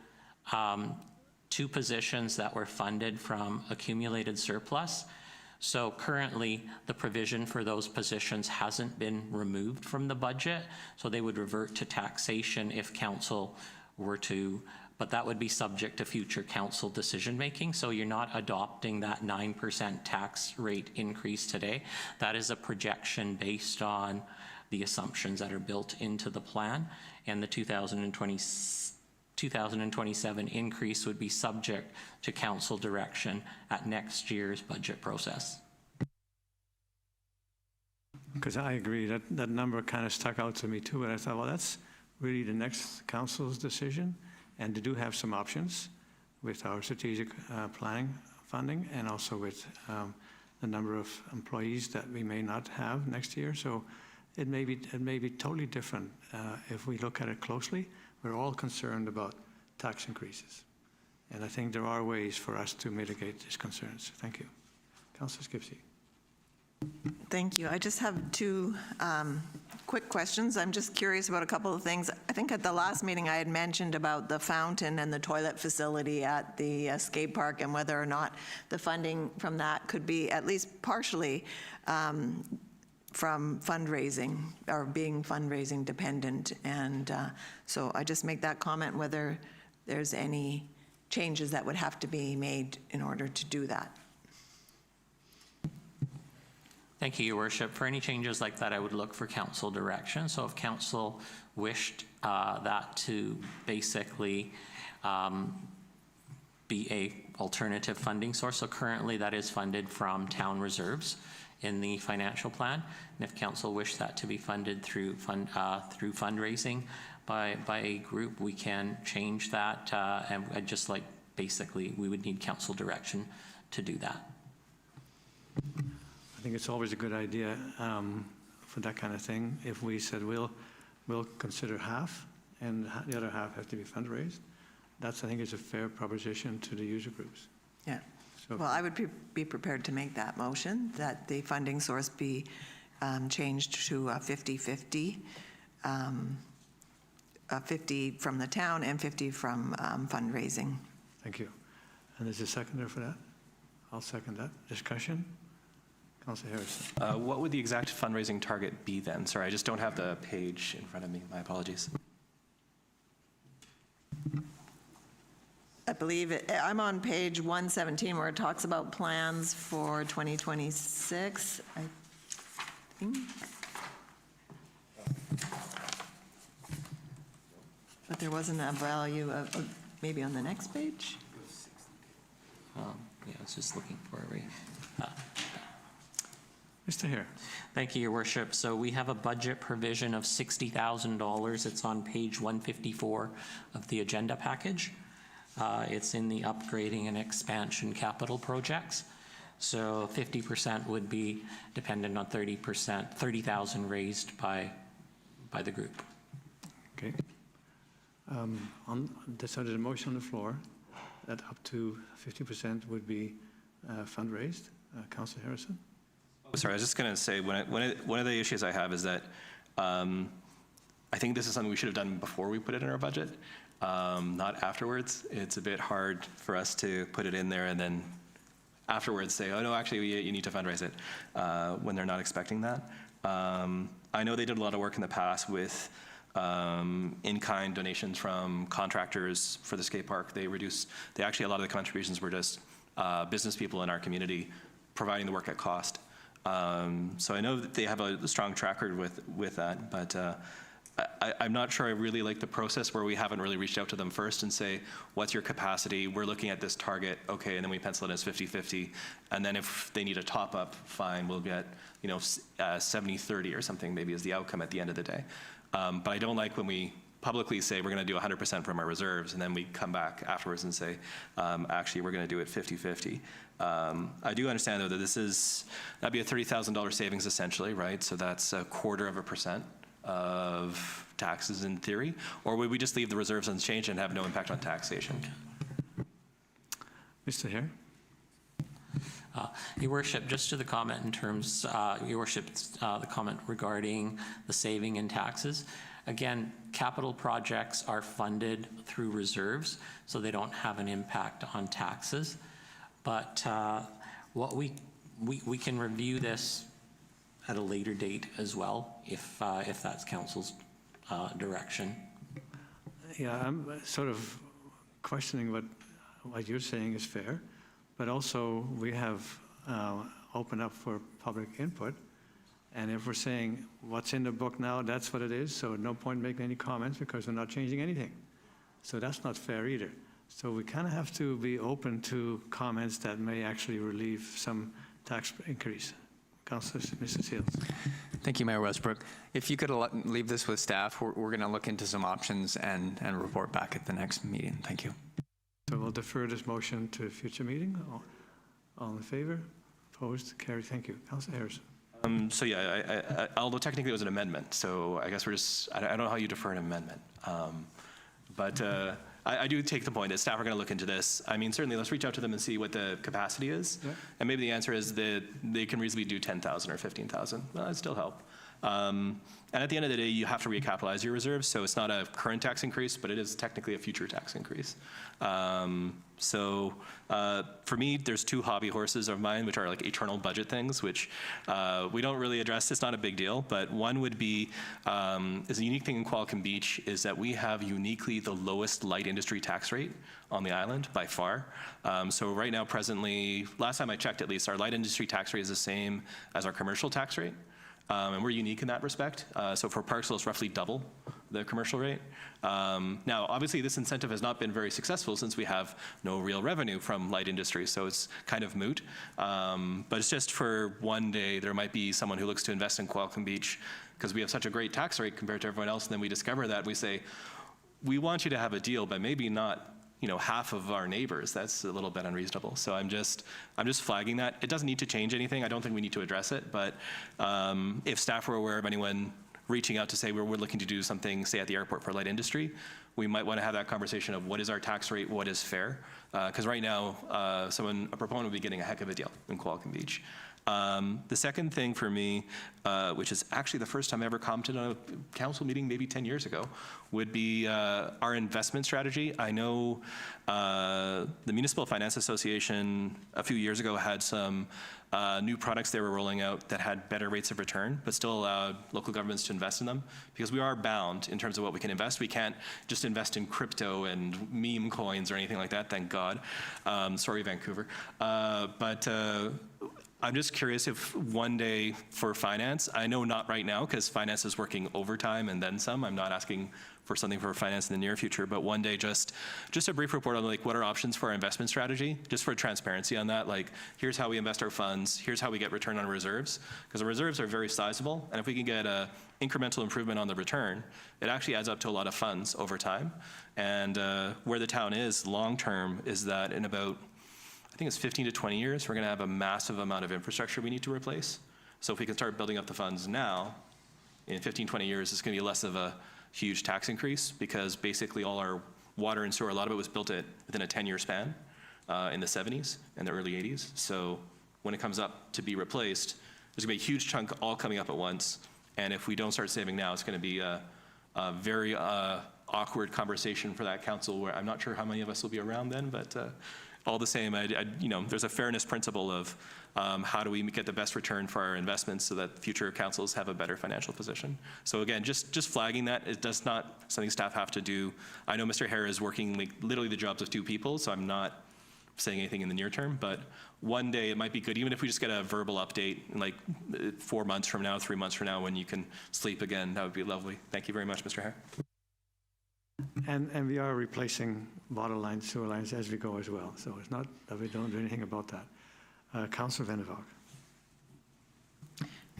[SPEAKER 2] 2 positions that were funded from accumulated surplus. So currently, the provision for those positions hasn't been removed from the budget, so they would revert to taxation if council were to, but that would be subject to future council decision-making, so you're not adopting that 9% tax rate increase today. That is a projection based on the assumptions that are built into the plan, and the 2027 increase would be subject to council direction at next year's budget process.
[SPEAKER 1] Because I agree, that number kind of stuck out to me too, and I thought, well, that's really the next council's decision, and they do have some options with our strategic planning funding and also with the number of employees that we may not have next year. So it may be totally different if we look at it closely. We're all concerned about tax increases. And I think there are ways for us to mitigate these concerns. Thank you. Councillor Skipsey.
[SPEAKER 5] Thank you. I just have 2 quick questions. I'm just curious about a couple of things. I think at the last meeting I had mentioned about the fountain and the toilet facility at the skate park and whether or not the funding from that could be at least partially from fundraising or being fundraising dependent. And so I just make that comment whether there's any changes that would have to be made in order to do that.
[SPEAKER 2] Thank you, Your Worship. For any changes like that, I would look for council direction. So if council wished that to basically be a alternative funding source, so currently that is funded from town reserves in the financial plan. And if council wished that to be funded through fundraising by a group, we can change that. And I'd just like, basically, we would need council direction to do that.
[SPEAKER 1] I think it's always a good idea for that kind of thing. If we said we'll consider half and the other half has to be fundraised, that's, I think, is a fair proposition to the user groups.
[SPEAKER 5] Yeah.
[SPEAKER 1] So,
[SPEAKER 5] Well, I would be prepared to make that motion, that the funding source be changed to 50-50, 50 from the town and 50 from fundraising.
[SPEAKER 1] thank you. And there's a seconder for that? I'll second that. Discussion? Councillor Harrison.
[SPEAKER 3] What would the exact fundraising target be then? Sorry, I just don't have the page in front of me. My apologies.
[SPEAKER 5] I believe I'm on page 117 where it talks about plans for 2026, I think. But there wasn't a value of, maybe on the next page?
[SPEAKER 2] Yeah, I was just looking for it.
[SPEAKER 1] Mr. Hare.
[SPEAKER 2] Thank you, Your Worship. So we have a budget provision of $60,000. It's on page 154 of the agenda package. It's in the upgrading and expansion capital projects. So 50% would be dependent on 30%, 30,000 raised by the group.
[SPEAKER 1] Okay. So there's a motion on the floor that up to 50% would be fundraised. Councillor Harrison?
[SPEAKER 3] Oh, sorry, I was just going to say, one of the issues I have is that I think this is something we should have done before we put it in our budget, not afterwards. It's a bit hard for us to put it in there and then afterwards say, oh, no, actually, you need to fundraise it when they're not expecting that. I know they did a lot of work in the past with in-kind donations from contractors for the skate park. Actually, a lot of the contributions were just business people in our community providing the work at cost. So I know that they have a strong track record with that, but I'm not sure I really like the process where we haven't really reached out to them first and say, what's your capacity? We're looking at this target, okay, and then we pencil it as 50-50. And then if they need a top-up, fine, we'll get, 70-30 or something maybe is the outcome at the end of the day. But I don't like when we publicly say we're going to do 100% from our reserves, and then we come back afterwards and say, actually, we're going to do it 50-50. I do understand, though, that that'd be a $30,000 savings essentially, right? So that's 0.25% of taxes in theory. Or would we just leave the reserves unchanged and have no impact on taxation?
[SPEAKER 1] Mr. Hare?
[SPEAKER 2] Your Worship, just to the comment in terms, Your Worship, the comment regarding the saving in taxes. Again, capital projects are funded through reserves, so they don't have an impact on taxes. But what we can review this at a later date as well, if that's council's direction.
[SPEAKER 1] Yeah, I'm sort of questioning what you're saying is fair, but also we have opened up for public input. And if we're saying what's in the book now, that's what it is, so no point making any comments because we're not changing anything. So that's not fair either. So we kind of have to be open to comments that may actually relieve some tax increase. Councillor, Mrs. Hills.
[SPEAKER 4] Thank you, Mayor Westbrook. If you could leave this with staff, we're going to look into some options and report back at the next meeting. Thank you.
[SPEAKER 1] So we'll defer this motion to a future meeting. All in favor? Opposed? Carried. Thank you. Councillor Harrison.
[SPEAKER 3] So yeah, although technically it was an amendment, so I guess I don't know how you defer an amendment. But I do take the point that staff are going to look into this. I mean, certainly let's reach out to them and see what the capacity is. Yeah. And maybe the answer is that they can reasonably do 10,000 or 15,000. Well, that'd still help. And at the end of the day, you have to recapitalize your reserves, so it's not a current tax increase, but it is technically a future tax increase. For me, there's two hobby horses of mine, which are like eternal budget things, which we don't really address. It's not a big deal, but one would be, is a unique thing in Qualicum Beach, is that we have uniquely the lowest light industry tax rate on the island by far. So right now, presently, last time I checked at least, our light industry tax rate is the same as our commercial tax rate. And we're unique in that respect. So for Parksville, it's roughly double the commercial rate. Now, obviously, this incentive has not been very successful since we have no real revenue from light industry, so it's kind of moot. But it's just for one day, there might be someone who looks to invest in Qualicum Beach because we have such a great tax rate compared to everyone else, and then we discover that, and we say, we want you to have a deal, but maybe not half of our neighbors. That's a little bit unreasonable. So I'm just flagging that. It doesn't need to change anything. I don't think we need to address it, but if staff were aware of anyone reaching out to say we're looking to do something, say at the airport for light industry, we might want to have that conversation of what is our tax rate, what is fair, because right now, a proponent would be getting a heck of a deal in Qualicum Beach. The second thing for me, which is actually the first time I ever commented on a council meeting maybe 10 years ago, would be our investment strategy. I know the Municipal Finance Association a few years ago had some new products they were rolling out that had better rates of return, but still allowed local governments to invest in them, because we are bound in terms of what we can invest. We can't just invest in crypto and meme coins or anything like that, thank God. Sorry, Vancouver. I'm just curious if one day for finance, I know not right now because finance is working overtime and then some. I'm not asking for something for finance in the near future, but one day just a brief report on like what are options for our investment strategy, just for transparency on that. Like, here's how we invest our funds, here's how we get return on reserves, because the reserves are very sizable, and if we can get a incremental improvement on the return, it actually adds up to a lot of funds over time. And where the town is long-term is that in about, I think it's 15 to 20 years, we're going to have a massive amount of infrastructure we need to replace. So if we can start building up the funds now, in 15, 20 years, it's going to be less of a huge tax increase, because basically all our water and sewer, a lot of it was built within a 10-year span in the 70s and the early 80s. So when it comes up to be replaced, there's going to be a huge chunk all coming up at once. And if we don't start saving now, it's going to be a very awkward conversation for that council, where I'm not sure how many of us will be around then, but all the same, there's a fairness principle of how do we get the best return for our investments so that future councils have a better financial position. So again, just flagging that. It does not something staff have to do. I know Mr. Hare is working like literally the jobs of two people, so I'm not saying anything in the near term, but one day it might be good, even if we just get a verbal update, like 4 months from now, 3 months from now, when you can sleep again, that would be lovely. Thank you very much, Mr. Hare.
[SPEAKER 1] And we are replacing water lines, sewer lines as we go as well. So it's not that we don't do anything about that. Councillor Van der Valk.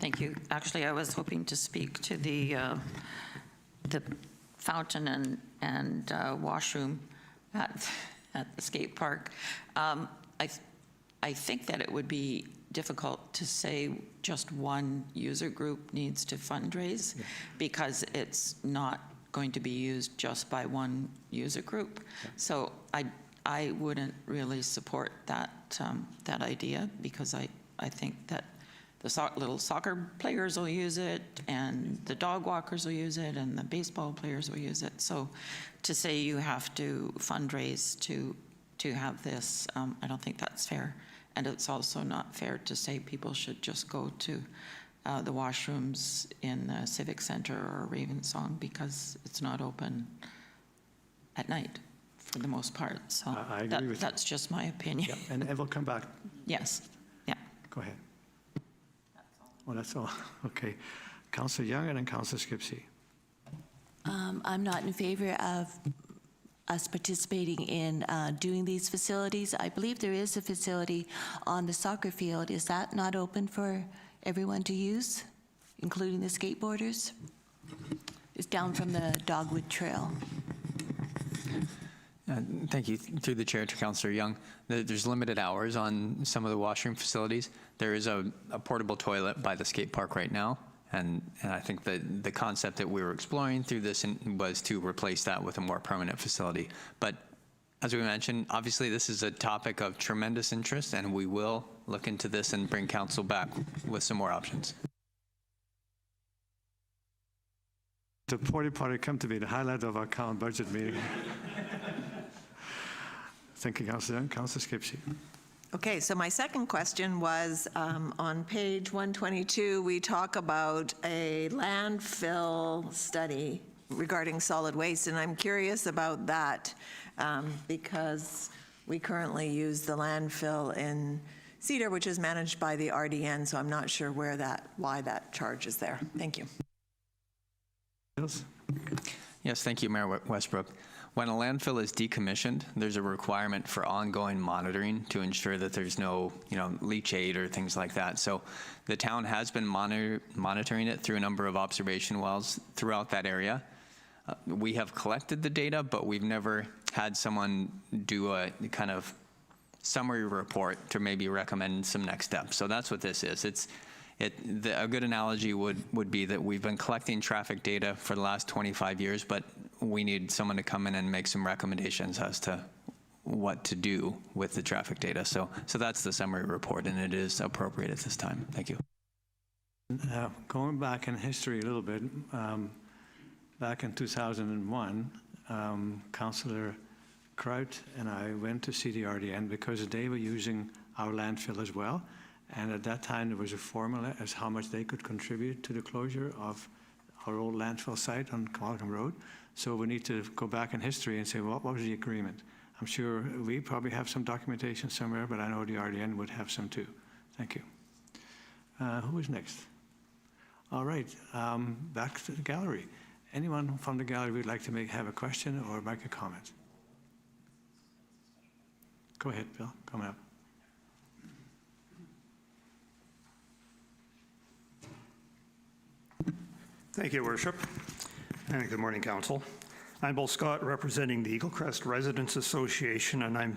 [SPEAKER 6] Thank you. Actually, I was hoping to speak to the fountain and washroom at the skate park. I think that it would be difficult to say just one user group needs to fundraise because it's not going to be used just by one user group. So I wouldn't really support that idea because I think that the little soccer players will use it, and the dog walkers will use it, and the baseball players will use it. So to say you have to fundraise to have this, I don't think that's fair. And it's also not fair to say people should just go to the washrooms in the Civic Center or Ravensong because it's not open at night for the most part. So
[SPEAKER 1] I agree with you.
[SPEAKER 6] that's just my opinion.
[SPEAKER 1] Yeah, and we'll come back.
[SPEAKER 6] Yes, yeah.
[SPEAKER 1] Go ahead. Oh, that's all. Okay. Councillor Young and then Councillor Skipsey.
[SPEAKER 7] I'm not in favor of us participating in doing these facilities. I believe there is a facility on the soccer field. Is that not open for everyone to use, including the skateboarders? It's down from the Dogwood Trail.
[SPEAKER 4] Thank you. Through the chair to Councillor Young. There's limited hours on some of the washroom facilities. There is a portable toilet by the skate park right now. And I think that the concept that we were exploring through this was to replace that with a more permanent facility. But as we mentioned, obviously this is a topic of tremendous interest, and we will look into this and bring council back with some more options.
[SPEAKER 1] The porta potty come to be the highlight of our current budget meeting. Thank you, Councillor Young. Councillor Skipsey.
[SPEAKER 5] Okay, so my second question was, on page 122, we talk about a landfill study regarding solid waste, and I'm curious about that because we currently use the landfill in Cedar, which is managed by the RDN, so I'm not sure why that charge is there. Thank you.
[SPEAKER 1] Yes.
[SPEAKER 4] Yes, thank you, Mayor Westbrook. When a landfill is decommissioned, there's a requirement for ongoing monitoring to ensure that there's no, leachate or things like that. So the town has been monitoring it through a number of observation wells throughout that area. We have collected the data, but we've never had someone do a kind of summary report to maybe recommend some next steps. So that's what this is. A good analogy would be that we've been collecting traffic data for the last 25 years, but we need someone to come in and make some recommendations as to what to do with the traffic data. So that's the summary report, and it is appropriate at this time. Thank you.
[SPEAKER 1] Going back in history a little bit, back in 2001, Councillor Kraut and I went to CDRDN because they were using our landfill as well. And at that time, there was a formula as how much they could contribute to the closure of our old landfill site on Qualicum Road. So we need to go back in history and say, what was the agreement? I'm sure we probably have some documentation somewhere, but I know the RDN would have some too. Thank you. Who is next? All right, back to the gallery. Anyone from the gallery would like to have a question or make a comment? Go ahead, Bill, come up.
[SPEAKER 8] Thank you, Worship, and good morning, Council. I'm Bill Scott, representing the Eagle Crest Residents Association, and I'm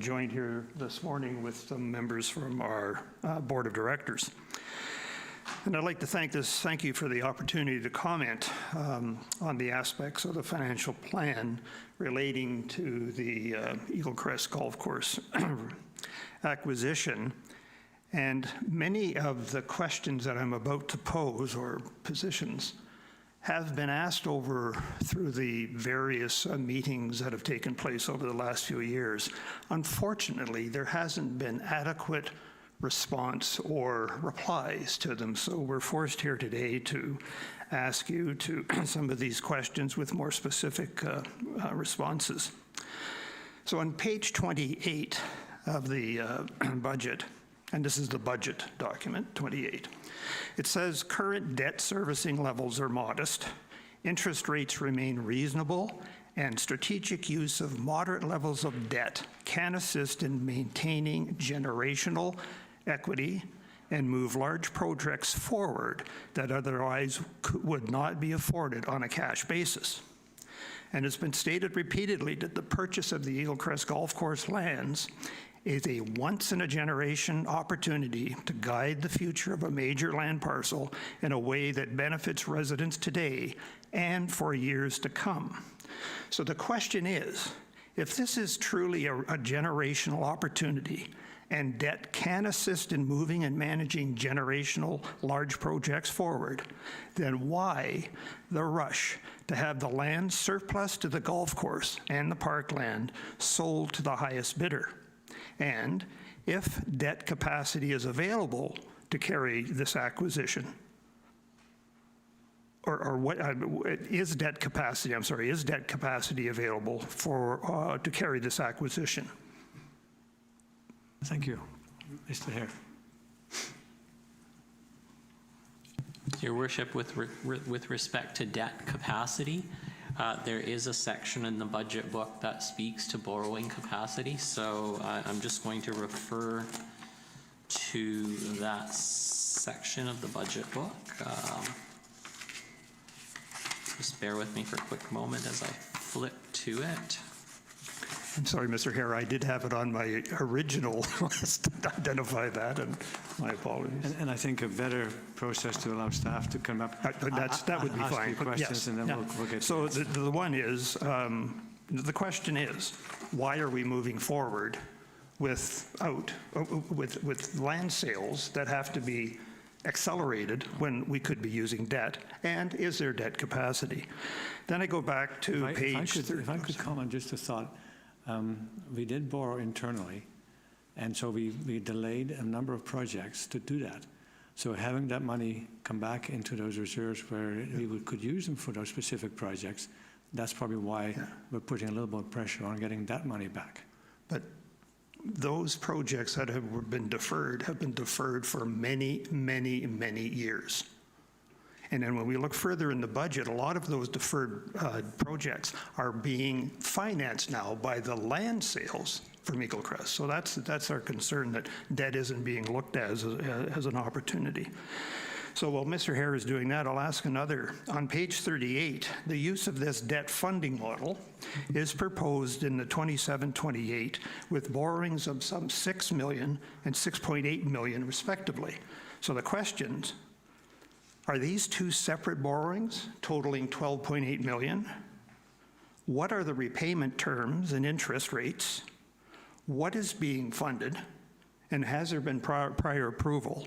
[SPEAKER 8] joined here this morning with some members from our Board of Directors. And I'd like to thank you for the opportunity to comment on the aspects of the financial plan relating to the Eagle Crest Golf Course acquisition. And many of the questions that I'm about to pose, or positions, have been asked through the various meetings that have taken place over the last few years. Unfortunately, there hasn't been adequate response or replies to them, so we're forced here today to ask you to some of these questions with more specific responses. So on page 28 of the budget, and this is the budget document, 28. It says current debt servicing levels are modest, interest rates remain reasonable, and strategic use of moderate levels of debt can assist in maintaining generational equity and move large projects forward that otherwise would not be afforded on a cash basis. And it's been stated repeatedly that the purchase of the Eagle Crest Golf Course lands is a once-in-a-generation opportunity to guide the future of a major land parcel in a way that benefits residents today and for years to come. So the question is, if this is truly a generational opportunity and debt can assist in moving and managing generational large projects forward, then why the rush to have the land surplus to the golf course and the parkland sold to the highest bidder? And if debt capacity is available to carry this acquisition, or what is debt capacity, is debt capacity available for, to carry this acquisition?
[SPEAKER 1] Thank you. Mr. Hare.
[SPEAKER 2] Your Worship, with respect to debt capacity, there is a section in the budget book that speaks to borrowing capacity, so I'm just going to refer to that section of the budget book. Just bear with me for a quick moment as I flip to it.
[SPEAKER 8] I'm sorry, Mr. Hare, I did have it on my original list to identify that, and my apologies.
[SPEAKER 1] And I think a better process to allow staff to come up.
[SPEAKER 8] That would be
[SPEAKER 1] ask
[SPEAKER 8] fine.
[SPEAKER 1] you questions,
[SPEAKER 8] Yes,
[SPEAKER 1] and then
[SPEAKER 8] yeah.
[SPEAKER 1] we'll get.
[SPEAKER 8] So the one is, the question is, why are we moving forward with land sales that have to be accelerated when we could be using debt, and is there debt capacity? Then I go back to page 30.
[SPEAKER 1] If I could comment just a thought. We did borrow internally, and so we delayed a number of projects to do that. So having that money come back into those reserves where we could use them for those specific projects, that's probably why we're putting a little more pressure on getting that money back.
[SPEAKER 8] But those projects that have been deferred for many, many, many years. And then when we look further in the budget, a lot of those deferred projects are being financed now by the land sales from Eagle Crest. So that's our concern, that debt isn't being looked at as an opportunity. So while Mr. Hare is doing that, I'll ask another. On page 38, the use of this debt funding model is proposed in the 27-28 with borrowings of some $6 million and $6.8 million respectively. So the questions, are these two separate borrowings totaling $12.8 million? What are the repayment terms and interest rates? What is being funded? And has there been prior approval?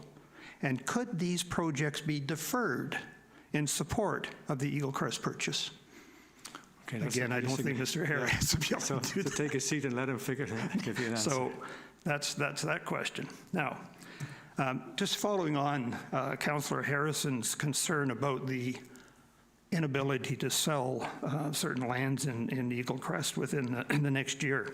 [SPEAKER 8] And could these projects be deferred in support of the Eagle Crest purchase?
[SPEAKER 1] Okay,
[SPEAKER 8] Again, I don't think Mr. Hare has to be able
[SPEAKER 1] So
[SPEAKER 8] to do that.
[SPEAKER 1] take a seat and let him give you an answer.
[SPEAKER 8] So that's that question. Now, just following on Councillor Harrison's concern about the inability to sell certain lands in Eagle Crest within the next year.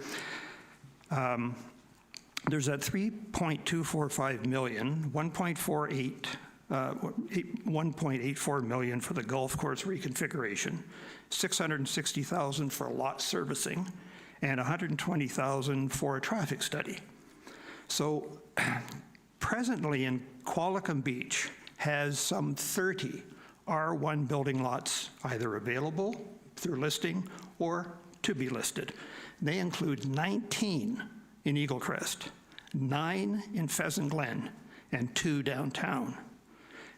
[SPEAKER 8] There's that $3.245 million, 1.84 million for the golf course reconfiguration, $660,000 for lot servicing, and $120,000 for a traffic study. So presently in Qualicum Beach has some 30 R1 building lots either available through listing or to be listed. They include 19 in Eagle Crest, 9 in Pheasant Glen, and 2 downtown.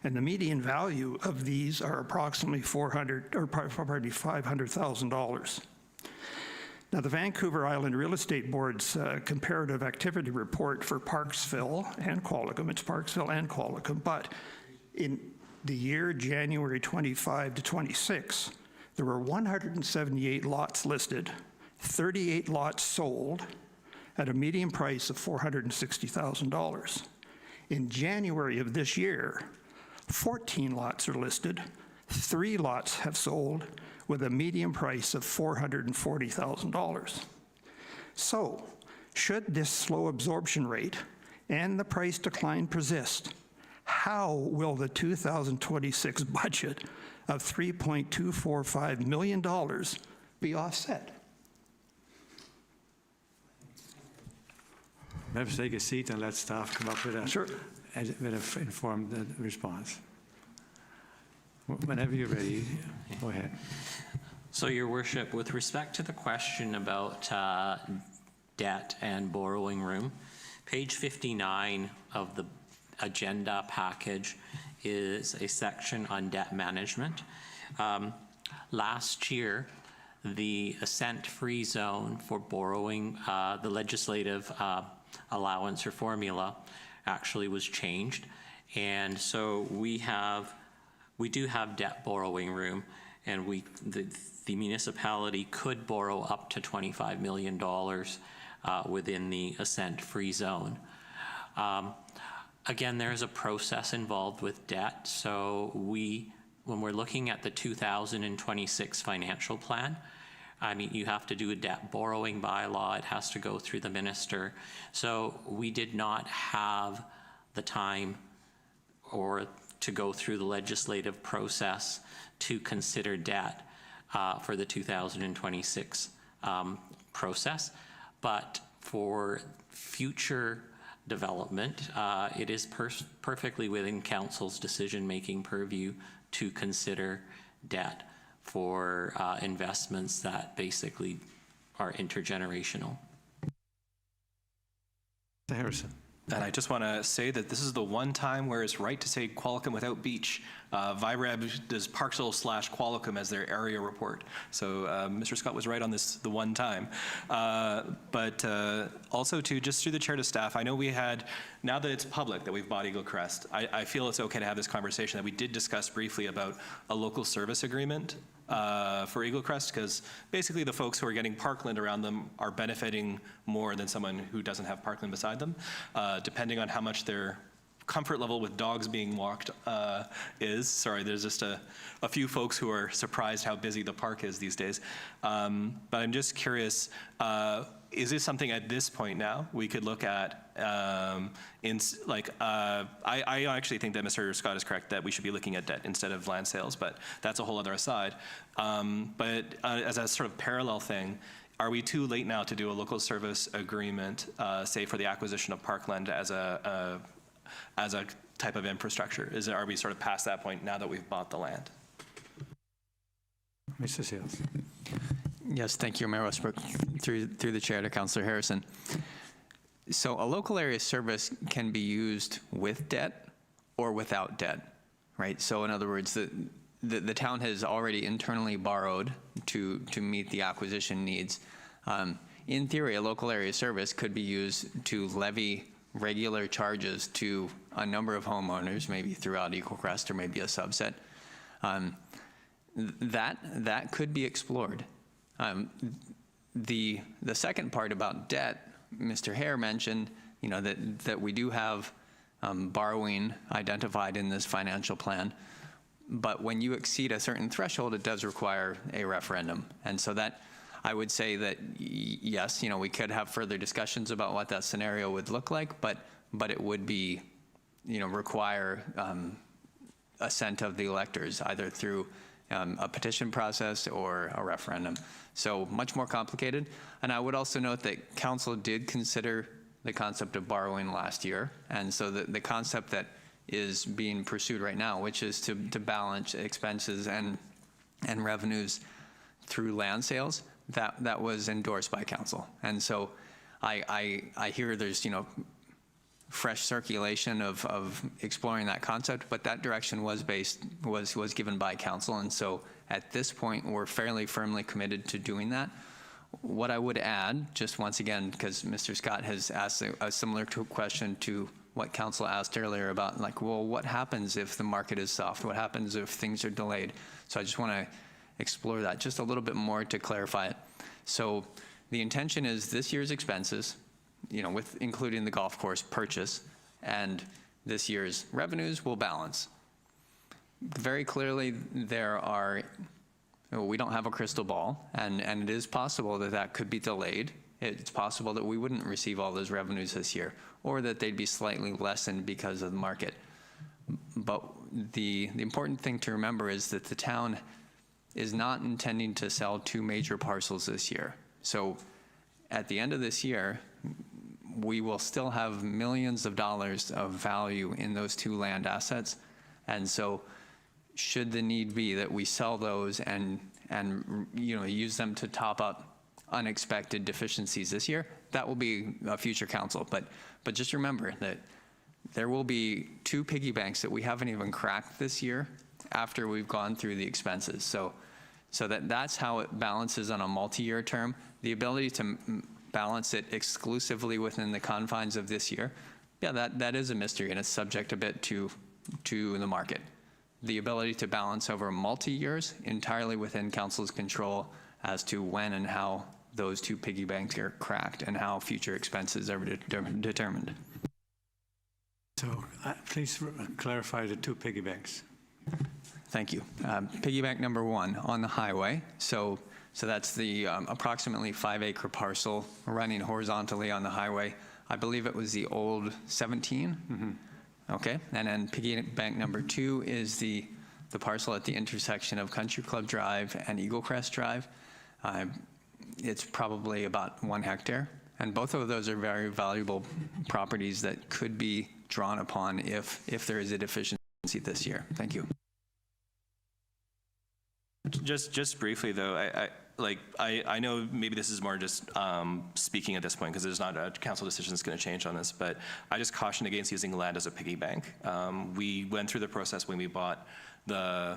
[SPEAKER 8] And the median value of these are approximately $500,000. Now, the Vancouver Island Real Estate Board's comparative activity report for Parksville and Qualicum, it's Parksville and Qualicum, but in the year January 25 to 26, there were 178 lots listed, 38 lots sold at a median price of $460,000. In January of this year, 14 lots are listed, 3 lots have sold with a median price of $440,000. So, Should this slow absorption rate and the price decline persist, how will the 2026 budget of $3.245 million be offset?
[SPEAKER 1] Perhaps take a seat and let staff come up with
[SPEAKER 8] Sure.
[SPEAKER 1] with an informed response. Whenever you're ready, go ahead.
[SPEAKER 2] So, Your Worship, with respect to the question about debt and borrowing room, page 59 of the agenda package is a section on debt management. Last year, the assent-free zone for borrowing, the legislative allowance or formula actually was changed. And so we do have debt borrowing room, and the municipality could borrow up to $25 million within the assent-free zone. Again, there's a process involved with debt. So when we're looking at the 2026 financial plan, I mean, you have to do a debt borrowing bylaw. It has to go through the minister. So we did not have the time or to go through the legislative process to consider debt for the 2026 process. But for future development, it is perfectly within council's decision-making purview to consider debt for investments that basically are intergenerational.
[SPEAKER 1] Mr. Harrison.
[SPEAKER 3] And I just want to say that this is the one time where it's right to say Qualicum without beach. VIREB does Parksville/Qualicum as their area report. So Mr. Scott was right on this the one time. But also too, just through the chair to staff, I know we had, now that it's public that we've bought Eagle Crest, I feel it's okay to have this conversation that we did discuss briefly about a local service agreement for Eagle Crest, because basically the folks who are getting Parkland around them are benefiting more than someone who doesn't have Parkland beside them, depending on how much their comfort level with dogs being walked is. Sorry, there's just a few folks who are surprised how busy the park is these days. But I'm just curious, is this something at this point now we could look at? I actually think that Mr. Scott is correct that we should be looking at debt instead of land sales, but that's a whole other aside. But as a sort of parallel thing, are we too late now to do a local service agreement, say for the acquisition of parkland as a type of infrastructure? Are we sort of past that point now that we've bought the land?
[SPEAKER 1] Mr. Seals.
[SPEAKER 4] Yes, thank you, Mayor Westbrook. Through the chair to Councillor Harrison. So a local area service can be used with debt or without debt, right? So in other words, the town has already internally borrowed to meet the acquisition needs. In theory, a local area service could be used to levy regular charges to a number of homeowners, maybe throughout Eagle Crest or maybe a subset. That could be explored. The second part about debt, Mr. Hare mentioned, that we do have borrowing identified in this financial plan, but when you exceed a certain threshold, it does require a referendum. And so that, I would say that, yes, we could have further discussions about what that scenario would look like, but it would be, require assent of the electors, either through a petition process or a referendum. So much more complicated. And I would also note that council did consider the concept of borrowing last year. And so the concept that is being pursued right now, which is to balance expenses and revenues through land sales, that was endorsed by council. And so I hear there's, fresh circulation of exploring that concept, but that direction was given by council. And so at this point, we're fairly firmly committed to doing that. What I would add, just once again, because Mr. Scott has asked a similar question to what council asked earlier about, what happens if the market is soft? What happens if things are delayed? So I just want to explore that just a little bit more to clarify it. So the intention is this year's expenses, with including the golf course purchase, and this year's revenues will balance. Very clearly, we don't have a crystal ball, and it is possible that could be delayed it's possible that we wouldn't receive all those revenues this year, or that they'd be slightly lessened because of the market. But the important thing to remember is that the town is not intending to sell 2 major parcels this year. So at the end of this year, we will still have millions of dollars of value in those 2 land assets. And so should the need be that we sell those and use them to top up unexpected deficiencies this year, that will be a future council. But just remember that there will be 2 piggy banks that we haven't even cracked this year after we've gone through the expenses. So that's how it balances on a multi-year term. The ability to balance it exclusively within the confines of this year, yeah, that is a mystery, and it's subject a bit to the market. The ability to balance over multi-years entirely within council's control as to when and how those 2 piggy banks are cracked and how future expenses are determined.
[SPEAKER 1] So please clarify the 2 piggy banks.
[SPEAKER 4] Thank you. Piggy bank number 1 on the highway. So that's the approximately 5-acre parcel running horizontally on the highway. I believe it was the old 17. Mm-hmm. Okay. And then piggy bank number 2 is the parcel at the intersection of Country Club Drive and Eaglecrest Drive. It's probably about 1 hectare. And both of those are very valuable properties that could be drawn upon if there is a deficiency this year. Thank you.
[SPEAKER 3] Just briefly, though, I know maybe this is more just speaking at this point, because there's not a council decision that's going to change on this, but I just caution against using land as a piggy bank. We went through the process when we bought the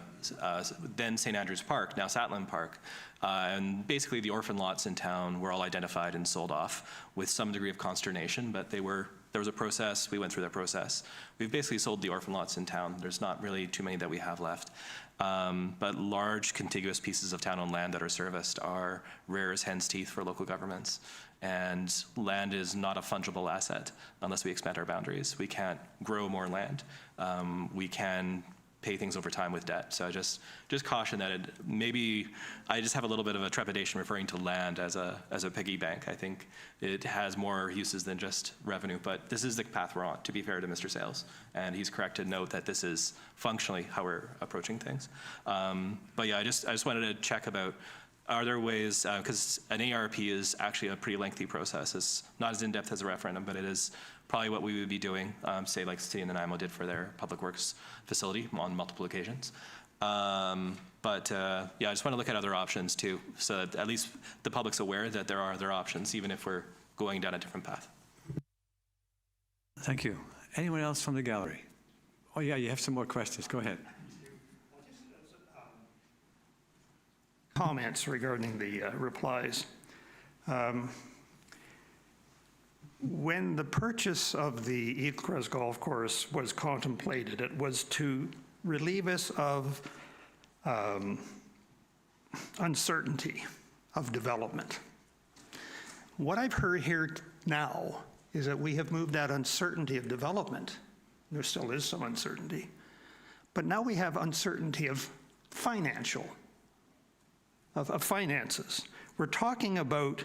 [SPEAKER 3] then St. Andrews Park, now Satlan Park, and basically the orphan lots in town were all identified and sold off with some degree of consternation, but there was a process, we went through that process. We've basically sold the orphan lots in town. There's not really too many that we have left. But large contiguous pieces of town-owned land that are serviced are rare as hen's teeth for local governments. And land is not a fungible asset unless we expand our boundaries. We can't grow more land. We can pay things over time with debt. So just caution that maybe I just have a little bit of a trepidation referring to land as a piggy bank. I think it has more uses than just revenue, but this is the path we're on, to be fair to Mr. Sales. And he's correct to note that this is functionally how we're approaching things. But yeah, I just wanted to check about, are there ways, because an ARP is actually a pretty lengthy process. It's not as in-depth as a referendum, but it is probably what we would be doing, say like City of Nanaimo did for their public works facility on multiple occasions. Yeah, I just want to look at other options too, so that at least the public's aware that there are other options, even if we're going down a different path.
[SPEAKER 1] Thank you. Anyone else from the gallery? Oh yeah, you have some more questions. Go ahead.
[SPEAKER 8] Comments regarding the replies. When the purchase of the Eaglecrest Golf Course was contemplated, it was to relieve us of uncertainty of development. What I've heard here now is that we have moved that uncertainty of development. There still is some uncertainty, but now we have uncertainty of financial, of finances. We're talking about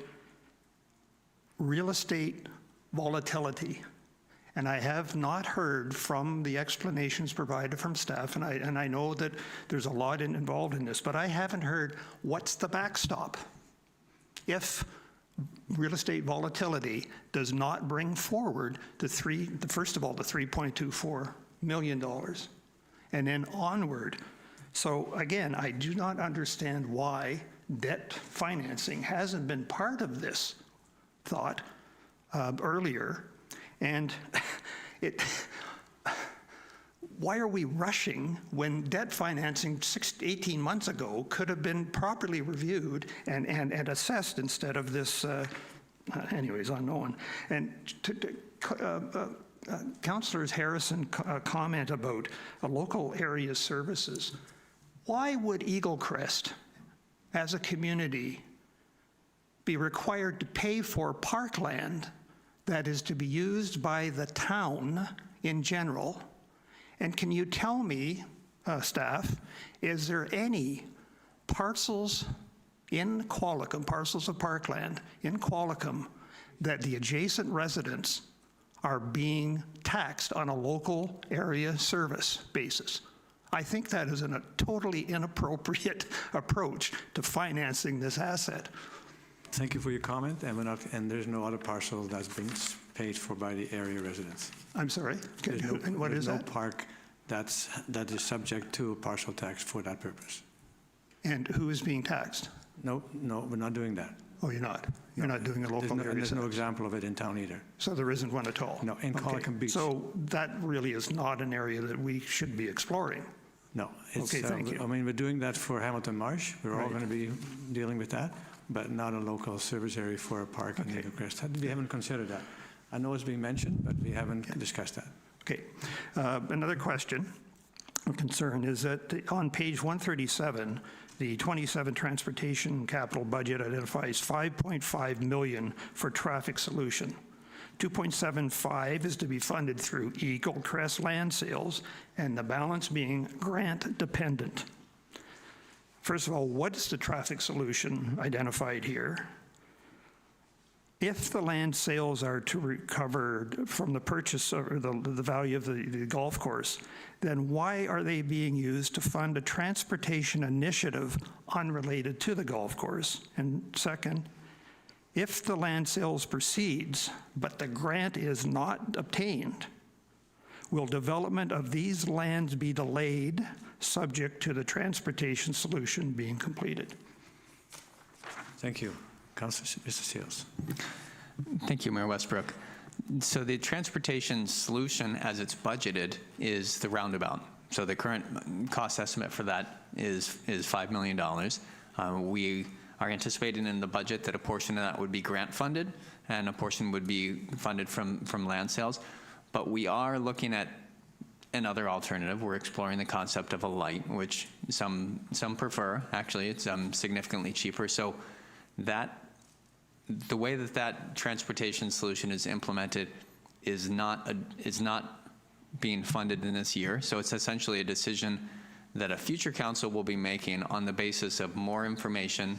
[SPEAKER 8] real estate volatility. And I have not heard from the explanations provided from staff, and I know that there's a lot involved in this, but I haven't heard what's the backstop if real estate volatility does not bring forward first of all, the $3.24 million, and then onward. So again, I do not understand why debt financing hasn't been part of this thought earlier, and why are we rushing when debt financing 18 months ago could have been properly reviewed and assessed instead of this, anyways, unknown. And Councillor Harrison comment about a local area services. Why would Eaglecrest, as a community, be required to pay for parkland that is to be used by the town in general? And can you tell me, staff, is there any parcels in Qualicum, parcels of parkland in Qualicum, that the adjacent residents are being taxed on a local area service basis. I think that is a totally inappropriate approach to financing this asset.
[SPEAKER 1] Thank you for your comment, and there's no other parcel that's been paid for by the area residents.
[SPEAKER 8] I'm sorry, and what is
[SPEAKER 1] There's
[SPEAKER 8] that?
[SPEAKER 1] no park that is subject to a partial tax for that purpose.
[SPEAKER 8] And who is being taxed?
[SPEAKER 1] No, we're not doing that.
[SPEAKER 8] Oh, you're not? You're not doing a
[SPEAKER 1] There's
[SPEAKER 8] local
[SPEAKER 1] no,
[SPEAKER 8] area
[SPEAKER 1] and there's no
[SPEAKER 8] service?
[SPEAKER 1] example of it in town either.
[SPEAKER 8] So there isn't one at all?
[SPEAKER 1] No, in
[SPEAKER 8] Okay.
[SPEAKER 1] Qualicum Beach.
[SPEAKER 8] So that really is not an area that we should be exploring?
[SPEAKER 1] No. It's,
[SPEAKER 8] Okay, thank you.
[SPEAKER 1] I mean, we're doing that for Hamilton Marsh. We're all
[SPEAKER 8] Right.
[SPEAKER 1] going to be dealing with that, but not a local service area for a park in Eagle Crest. We haven't considered that. I know it's being mentioned, but we haven't discussed that.
[SPEAKER 8] Okay. Another question or concern is that on page 137, the 27 transportation capital budget identifies $5.5 million for traffic solution. 2.75 is to be funded through Eagle Crest land sales, and the balance being grant dependent. First of all, what's the traffic solution identified here? If the land sales are to recover from the purchase or the value of the golf course, then why are they being used to fund a transportation initiative unrelated to the golf course? And second, if the land sales proceeds, but the grant is not obtained, will development of these lands be delayed subject to the transportation solution being completed?
[SPEAKER 1] Thank you. Councilor, Mr. Seals.
[SPEAKER 4] Thank you, Mayor Westbrook. So the transportation solution, as it's budgeted, is the roundabout. So the current cost estimate for that is $5 million. We are anticipating in the budget that a portion of that would be grant funded and a portion would be funded from land sales. But we are looking at another alternative. We're exploring the concept of a light, which some prefer. Actually, it's significantly cheaper. So the way that transportation solution is implemented is not being funded in this year. So it's essentially a decision that a future council will be making on the basis of more information.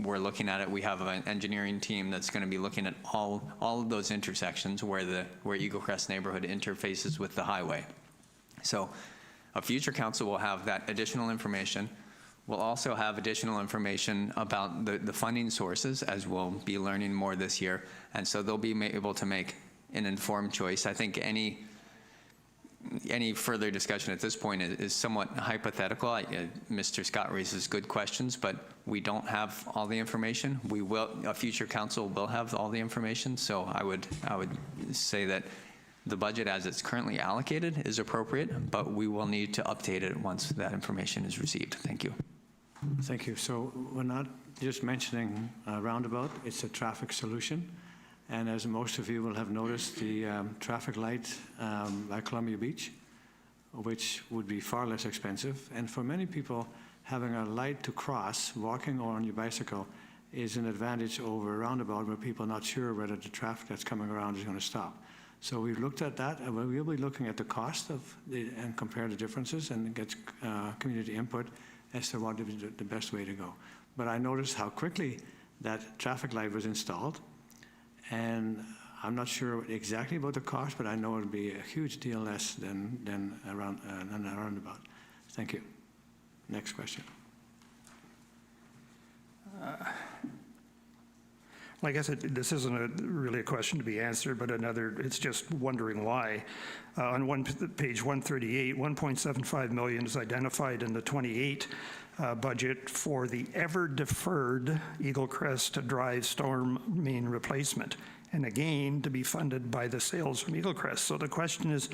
[SPEAKER 4] We're looking at it. We have an engineering team that's going to be looking at all of those intersections where Eagle Crest neighborhood interfaces with the highway. So a future council will have that additional information. We'll also have additional information about the funding sources, as we'll be learning more this year. And so they'll be able to make an informed choice. I think any further discussion at this point is somewhat hypothetical. Mr. Scott raises good questions, but we don't have all the information. A future council will have all the information. So I would say that the budget as it's currently allocated is appropriate, but we will need to update it once that information is received. Thank you.
[SPEAKER 1] Thank you. So we're not just mentioning a roundabout, it's a traffic solution. And as most of you will have noticed, the traffic light at Columbia Beach, which would be far less expensive. And for many people, having a light to cross, walking or on your bicycle, is an advantage over a roundabout where people are not sure whether the traffic that's coming around is going to stop. So we've looked at that, and we'll be looking at the cost and compare the differences and get community input as to what is the best way to go. But I noticed how quickly that traffic light was installed, and I'm not sure exactly about the cost, but I know it'll be a huge deal less than a roundabout. Thank you. Next question.
[SPEAKER 8] Well, I guess this isn't really a question to be answered, but it's just wondering why. On page 138, $1.75 million is identified in the 28 budget for the ever-deferred Eagle Crest Drive storm main replacement, and again, to be funded by the sales from Eagle Crest. So the question is,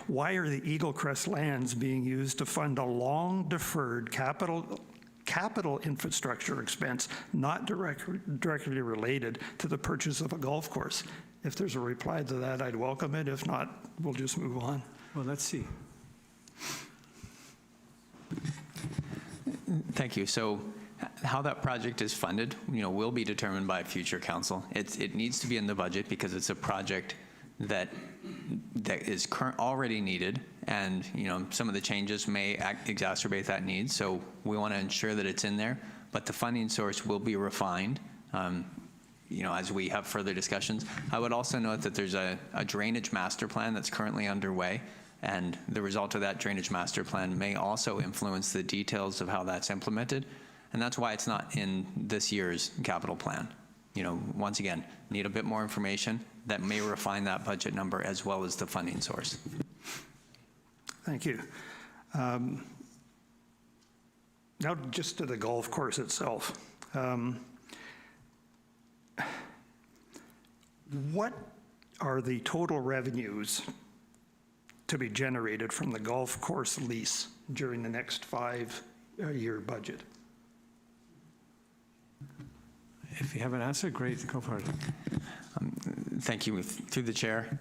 [SPEAKER 8] why are the Eagle Crest lands being used to fund a long-deferred capital infrastructure expense not directly related to the purchase of a golf course? If there's a reply to that, I'd welcome it. If not, we'll just move on.
[SPEAKER 1] Well, let's see.
[SPEAKER 4] Thank you. So how that project is funded, will be determined by a future council. It needs to be in the budget because it's a project that is already needed, and some of the changes may exacerbate that need. So we want to ensure that it's in there. but the funding source will be refined, as we have further discussions. I would also note that there's a drainage master plan that's currently underway, and the result of that drainage master plan may also influence the details of how that's implemented, and that's why it's not in this year's capital plan. Once again, need a bit more information that may refine that budget number as well as the funding source.
[SPEAKER 8] Thank you. Now, just to the golf course itself. What are the total revenues to be generated from the golf course lease during the next 5-year budget?
[SPEAKER 1] If you have an answer, great, go for it.
[SPEAKER 4] Thank you, through the chair.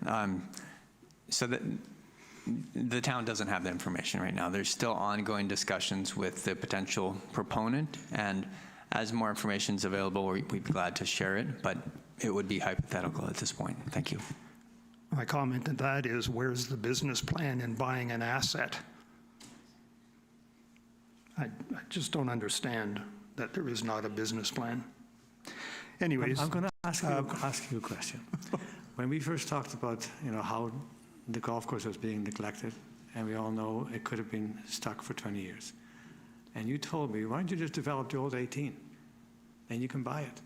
[SPEAKER 4] So that the town doesn't have the information right now. There's still ongoing discussions with the potential proponent, and as more information is available, we'd be glad to share it, but it would be hypothetical at this point. Thank you.
[SPEAKER 8] My comment to that is, where's the business plan in buying an asset? I just don't understand that there is not a business plan. Anyways.
[SPEAKER 1] I'm going to ask you a question. When we first talked about, how the golf course was being neglected, and we all know it could have been stuck for 20 years, and you told me, why don't you just develop the old 18, and you can buy it.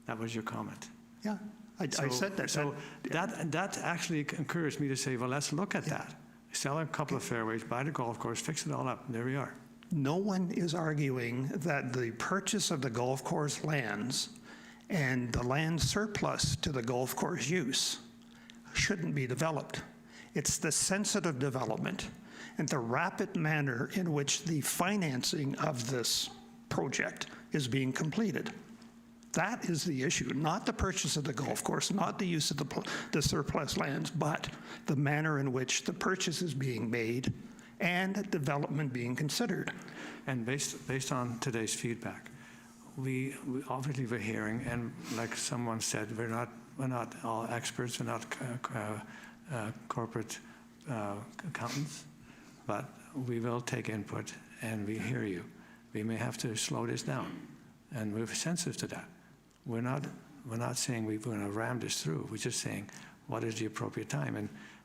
[SPEAKER 1] That was your comment.
[SPEAKER 8] Yeah, I said that.
[SPEAKER 1] So that actually encouraged me to say, well, let's look at that. Sell a couple of fairways, buy the golf course, fix it all up, and there we are.
[SPEAKER 8] No one is arguing that the purchase of the golf course lands and the land surplus to the golf course use shouldn't be developed. It's the sensitive development and the rapid manner in which the financing of this project is being completed. That is the issue, not the purchase of the golf course, not the use of the surplus lands, but the manner in which the purchase is being made and development being considered.
[SPEAKER 1] And based on today's feedback, we obviously we're hearing, and like someone said, we're not all experts, we're not corporate accountants, but we will take input, and we hear you. We may have to slow this down, and we're sensitive to that. We're not saying we're going to ram this through. We're just saying what is the appropriate time,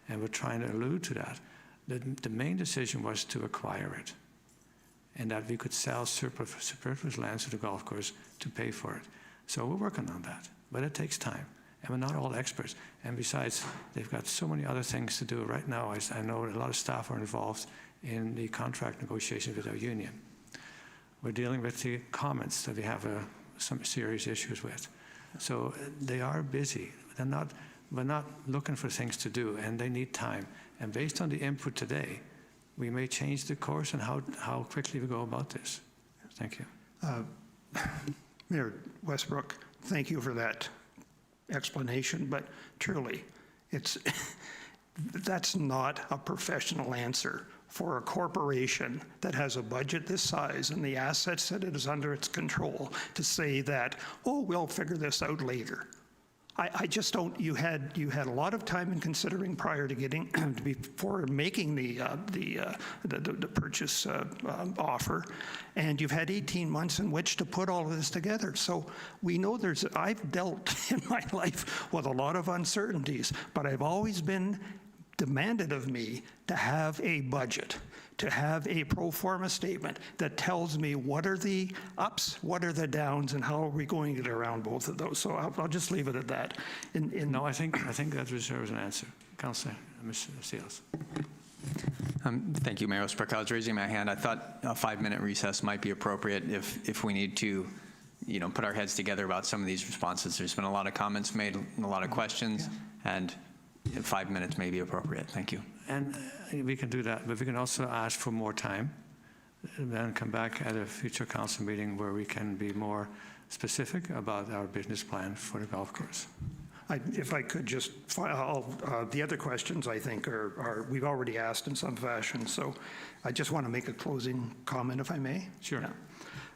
[SPEAKER 1] and we're trying to allude to that. The main decision was to acquire it, and that we could sell superfluous lands to the golf course to pay for it. So we're working on that, but it takes time, and we're not all experts. And besides, they've got so many other things to do right now. I know a lot of staff are involved in the contract negotiations with our union. We're dealing with the comments that we have some serious issues with. So they are busy. We're not looking for things to do, and they need time. And based on the input today, we may change the course and how quickly we go about this. Thank you.
[SPEAKER 8] Mayor Westbrook, thank you for that explanation, but truly, that's not a professional answer for a corporation that has a budget this size and the assets that it is under its control to say that, oh, we'll figure this out later. I just don't. You had a lot of time in considering prior to getting before making the purchase offer, and you've had 18 months in which to put all of this together. So we know I've dealt in my life with a lot of uncertainties, but I've always been demanded of me to have a budget, to have a pro forma statement that tells me what are the ups, what are the downs, and how are we going to get around both of those. So I'll just leave it at that.
[SPEAKER 1] No, I think that deserves an answer. Councillor, Ms. Seals.
[SPEAKER 4] Thank you, Mayor Westbrook. I was raising my hand. I thought a 5-minute recess might be appropriate if we need to, put our heads together about some of these responses. There's been a lot of comments made, and a lot of questions, and 5 minutes may be appropriate. Thank you.
[SPEAKER 1] And we can do that, but we can also ask for more time, and then come back at a future council meeting where we can be more specific about our business plan for the golf course.
[SPEAKER 8] If I could just, the other questions I think are we've already asked in some fashion, so I just want to make a closing comment if I may.
[SPEAKER 1] Sure.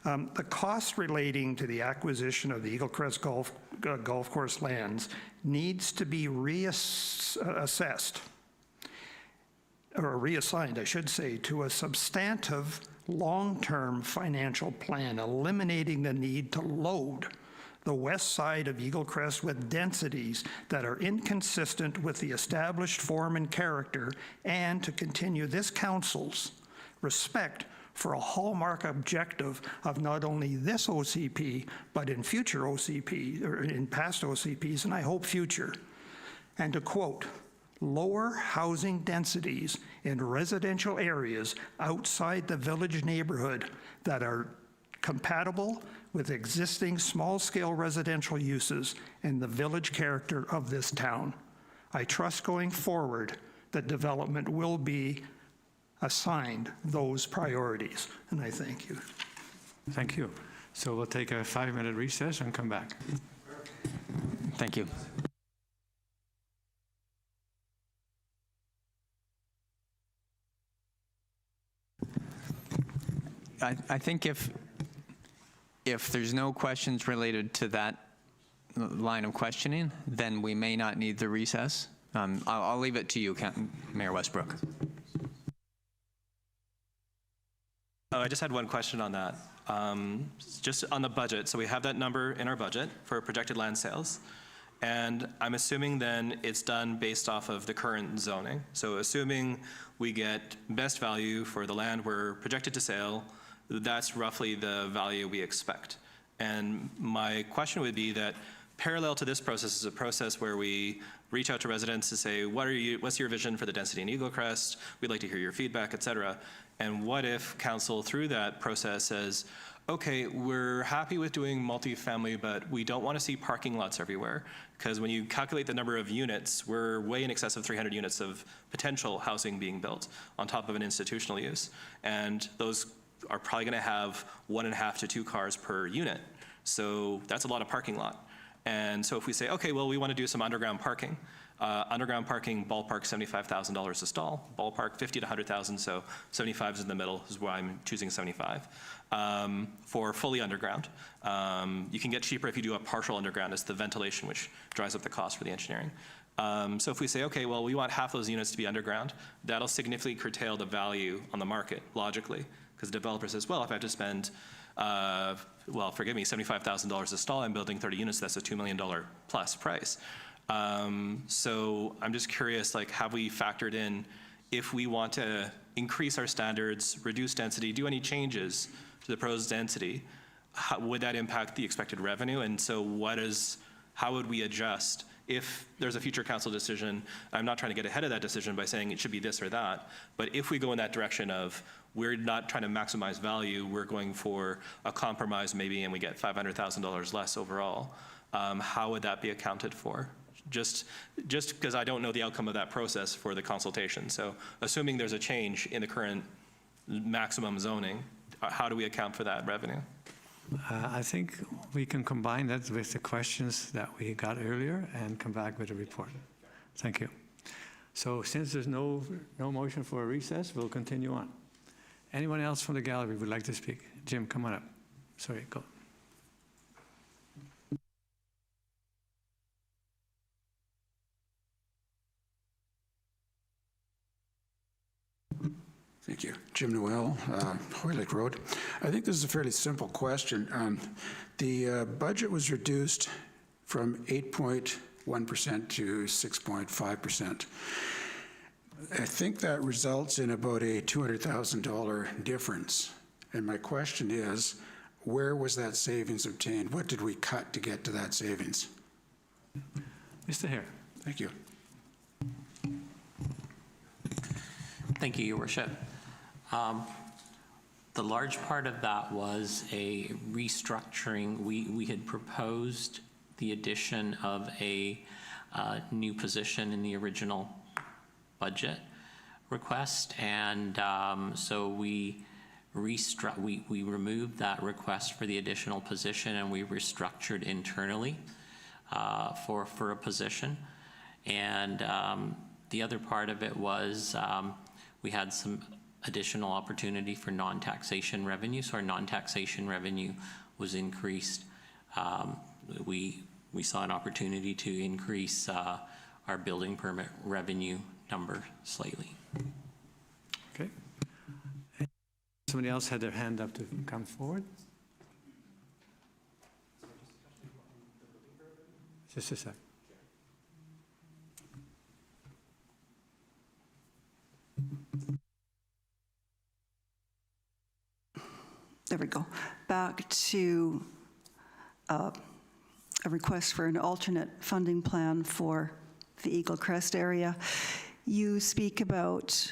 [SPEAKER 8] Yeah. The cost relating to the acquisition of the Eagle Crest golf course lands needs to be assessed, or reassigned, I should say, to a substantive long-term financial plan, eliminating the need to load the west side of Eagle Crest with densities that are inconsistent with the established form and character, and to continue this council's respect for a hallmark objective of not only this OCP, but in future OCP, or in past OCPs, and I hope future. And to quote, lower housing densities in residential areas outside the village neighborhood that are compatible with existing small-scale residential uses and the village character of this town. I trust going forward that development will be assigned those priorities, and I thank you.
[SPEAKER 1] Thank you. So we'll take a 5-minute recess and come back.
[SPEAKER 4] Thank you. I think if there's no questions related to that line of questioning, then we may not need the recess. I'll leave it to you, Mayor Westbrook.
[SPEAKER 3] Oh, I just had one question on that. Just on the budget, so we have that number in our budget for projected land sales, and I'm assuming then it's done based off of the current zoning. So assuming we get best value for the land we're projected to sell, that's roughly the value we expect. And my question would be that parallel to this process is a process where we reach out to residents to say, what's your vision for the density in Eagle Crest? We'd like to hear your feedback, et cetera. And what if council through that process says, okay, we're happy with doing multifamily, but we don't want to see parking lots everywhere. Because when you calculate the number of units, we're way in excess of 300 units of potential housing being built on top of an institutional use. And those are probably going to have 1.5 to 2 cars per unit. So that's a lot of parking lot. And so if we say, okay, well, we want to do some underground parking, ballpark $75,000 a stall, ballpark 50 to 100,000, so 75 is in the middle, is why I'm choosing 75. For fully underground. You can get cheaper if you do a partial underground. It's the ventilation which drives up the cost for the engineering. So if we say, okay, well, we want half those units to be underground, that'll significantly curtail the value on the market, logically, because the developer says, well, if I have to spend, well, forgive me, $75,000 a stall, I'm building 30 units, that's a $2 million plus price. So I'm just curious, like, have we factored in, if we want to increase our standards, reduce density, do any changes to the proposed density, how would that impact the expected revenue? And so how would we adjust if there's a future council decision? I'm not trying to get ahead of that decision by saying it should be this or that, but if we go in that direction of we're not trying to maximize value, we're going for a compromise maybe, and we get $500,000 less overall, how would that be accounted for? Just because I don't know the outcome of that process for the consultation. So assuming there's a change in the current maximum zoning, how do we account for that revenue?
[SPEAKER 1] I think we can combine that with the questions that we got earlier and come back with a report. Thank you. So since there's no motion for a recess, we'll continue on. Anyone else from the gallery would like to speak? Jim, come on up. Sorry, go.
[SPEAKER 9] Thank you. Jim Noel, Hoylake Road. I think this is a fairly simple question. The budget was reduced from 8.1% to 6.5%. I think that results in about a $200,000 difference. And my question is, where was that savings obtained? What did we cut to get to that savings?
[SPEAKER 1] Mr. Hare.
[SPEAKER 9] Thank you.
[SPEAKER 2] Thank you, Your Worship. The large part of that was a restructuring. We had proposed the addition of a new position in the original budget request, and so we removed that request for the additional position, and we restructured internally for a position. And the other part of it was we had some additional opportunity for non-taxation revenue, so our non-taxation revenue was increased. We saw an opportunity to increase our building permit revenue number slightly.
[SPEAKER 1] Okay. Somebody else had their hand up to come forward? Just a sec.
[SPEAKER 10] There we go. Back to a request for an alternate funding plan for the Eagle Crest area. You speak about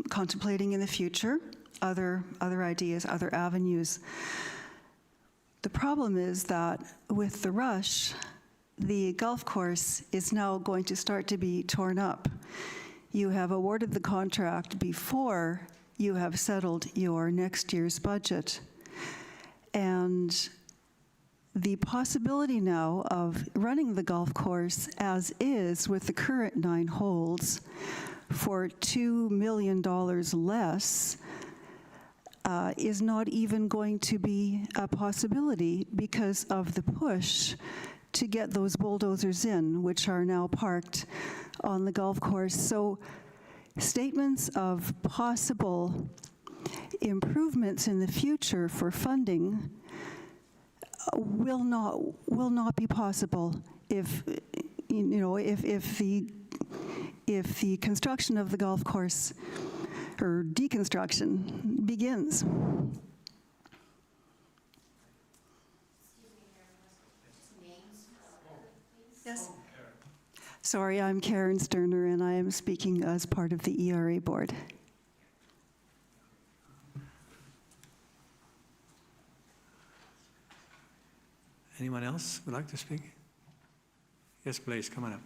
[SPEAKER 10] contemplating in the future other ideas, other avenues. The problem is that with the rush, the golf course is now going to start to be torn up. You have awarded the contract before you have settled your next year's budget. And the possibility now of running the golf course as is with the current 9 holes for $2 million less is not even going to be a possibility because of the push to get those bulldozers in, which are now parked on the golf course. So statements of possible improvements in the future for funding will not be possible if the construction of the golf course or deconstruction begins. Yes. Sorry, I'm Karen Sterner, and I am speaking as part of the ERA board.
[SPEAKER 1] Anyone else would like to speak? Yes, please, come on up.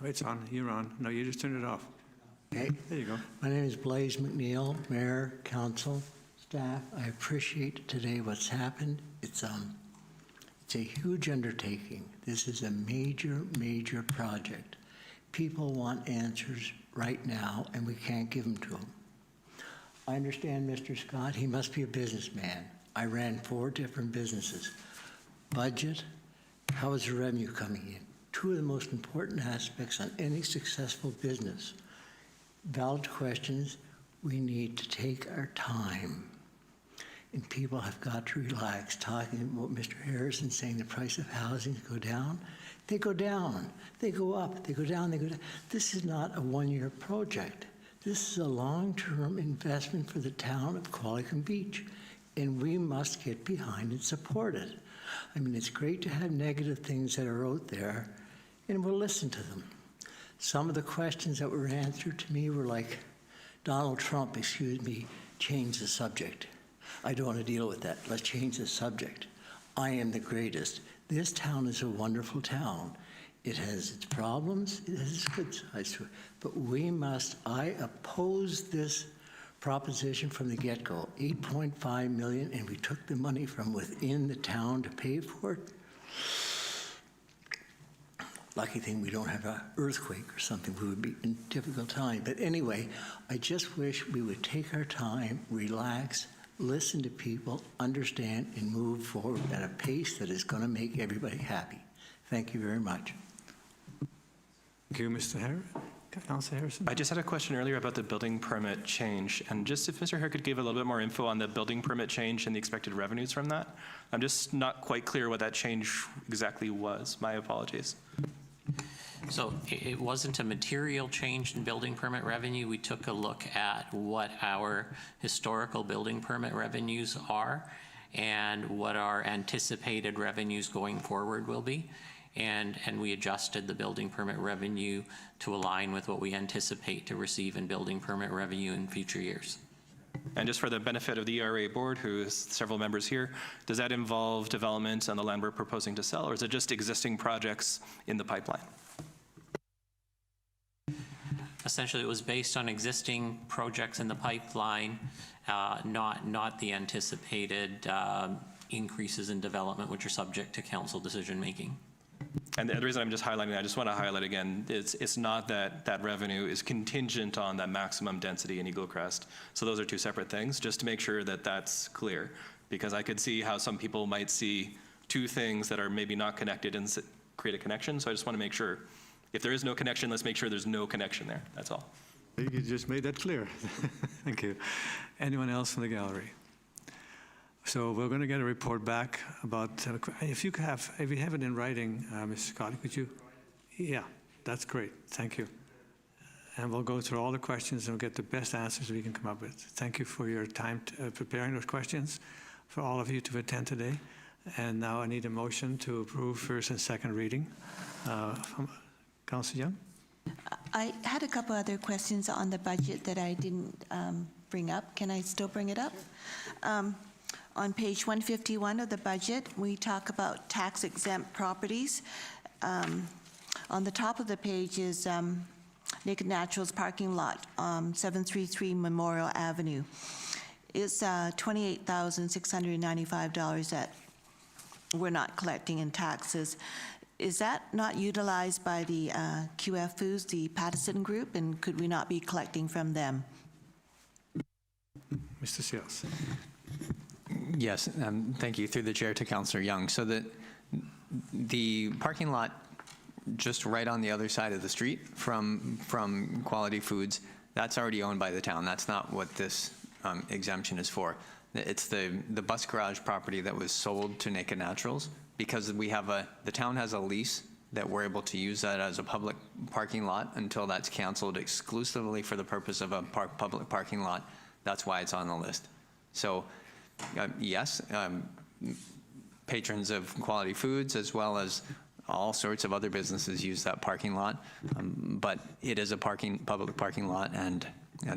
[SPEAKER 1] Oh, it's on. You're on. No, you just turned it off.
[SPEAKER 11] Okay.
[SPEAKER 1] There you go.
[SPEAKER 11] My name is Blaise McNeil, Mayor, Council, staff. I appreciate today what's happened. It's a huge undertaking. This is a major, major project. People want answers right now, and we can't give them to them. I understand Mr. Scott. He must be a businessman. I ran 4 different businesses. Budget, how is the revenue coming in? 2 of the most important aspects on any successful business. Valid questions, we need to take our time. And people have got to relax. Talking about Mr. Harrison saying the price of housing go down. They go down, they go up, they go down, they go down. This is not a one-year project. This is a long-term investment for the town of Qualicum Beach, and we must get behind and support it. I mean, it's great to have negative things that are out there, and we'll listen to them. Some of the questions that were answered to me were like, Donald Trump, excuse me, change the subject. I don't want to deal with that. Let's change the subject. I am the greatest. This town is a wonderful town. It has its problems, it has its good sides to it. But we must, I oppose this proposition from the get-go. 8.5 million, and we took the money from within the town to pay for it. Lucky thing we don't have an earthquake or something. We would be in a difficult time. But anyway, I just wish we would take our time, relax, listen to people, understand, and move forward at a pace that is going to make everybody happy. Thank you very much.
[SPEAKER 1] Thank you, Mr. Harris. Councilor Harrison?
[SPEAKER 3] I just had a question earlier about the building permit change, and just if Mr. Hare could give a little bit more info on the building permit change and the expected revenues from that. I'm just not quite clear what that change exactly was. My apologies.
[SPEAKER 2] So it wasn't a material change in building permit revenue. We took a look at what our historical building permit revenues are and what our anticipated revenues going forward will be. And we adjusted the building permit revenue to align with what we anticipate to receive in building permit revenue in future years.
[SPEAKER 3] And just for the benefit of the ERA board, who is several members here, does that involve development on the land we're proposing to sell, or is it just existing projects in the pipeline?
[SPEAKER 2] Essentially, it was based on existing projects in the pipeline, not the anticipated increases in development, which are subject to council decision making.
[SPEAKER 3] And the reason I'm just highlighting that, I just want to highlight again, it's not that that revenue is contingent on that maximum density in Eagle Crest. So those are two separate things, just to make sure that that's clear. Because I could see how some people might see two things that are maybe not connected and create a connection. So I just want to make sure, if there is no connection, let's make sure there's no connection there. That's all.
[SPEAKER 1] You just made that clear. Thank you. Anyone else from the gallery? So we're going to get a report back about, if you have it in writing, Mr. Scott, could you? Yeah, that's great. Thank you. And we'll go through all the questions and we'll get the best answers we can come up with. Thank you for your time preparing those questions, for all of you to attend today. And now I need a motion to approve first and second reading. Councillor Young?
[SPEAKER 7] I had a couple other questions on the budget that I didn't bring up. Can I still bring it up? On page 151 of the budget, we talk about tax-exempt properties. On the top of the page is Naked Naturals parking lot, 733 Memorial Avenue. It's $28,695 that we're not collecting in taxes. Is that not utilized by the QF Foods, the Pattison Group, and could we not be collecting from them?
[SPEAKER 1] Mr. Seals.
[SPEAKER 4] Yes, thank you. Through the chair to Councillor Young. So the parking lot just right on the other side of the street from Quality Foods, that's already owned by the town. That's not what this exemption is for. It's the bus garage property that was sold to Naked Naturals, because the town has a lease that we're able to use that as a public parking lot until that's canceled exclusively for the purpose of a public parking lot. That's why it's on the list. So yes, patrons of Quality Foods as well as all sorts of other businesses use that parking lot, but it is a public parking lot, and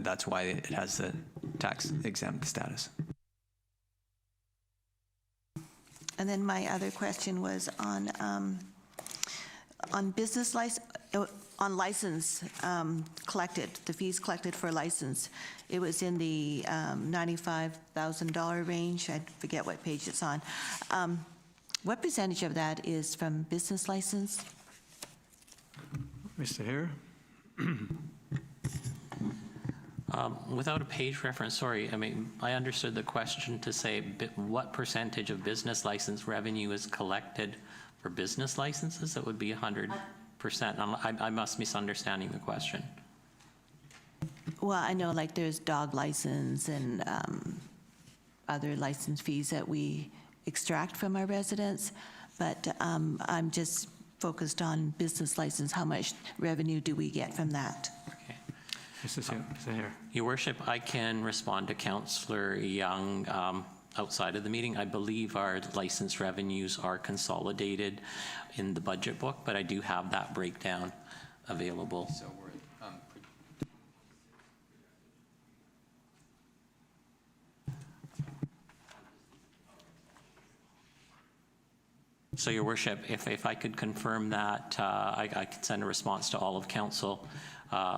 [SPEAKER 4] that's why it has the tax exempt status.
[SPEAKER 7] And then my other question was on business license, on license collected, the fees collected for license. It was in the $95,000 range. I forget what page it's on. What percentage of that is from business license?
[SPEAKER 1] Mr. Hare?
[SPEAKER 2] Without a page reference, sorry, I mean, I understood the question to say what percentage of business license revenue is collected for business licenses? That would be 100%. I must be misunderstanding the question.
[SPEAKER 7] Well, I know like there's dog license and other license fees that we extract from our residents, but I'm just focused on business license. How much revenue do we get from that?
[SPEAKER 2] Okay.
[SPEAKER 1] Mr. Hare?
[SPEAKER 2] Your Worship, I can respond to Councillor Young outside of the meeting. I believe our license revenues are consolidated in the budget book, but I do have that breakdown available.
[SPEAKER 4] So
[SPEAKER 2] So, Your Worship, if I could confirm that, I could send a response to all of Council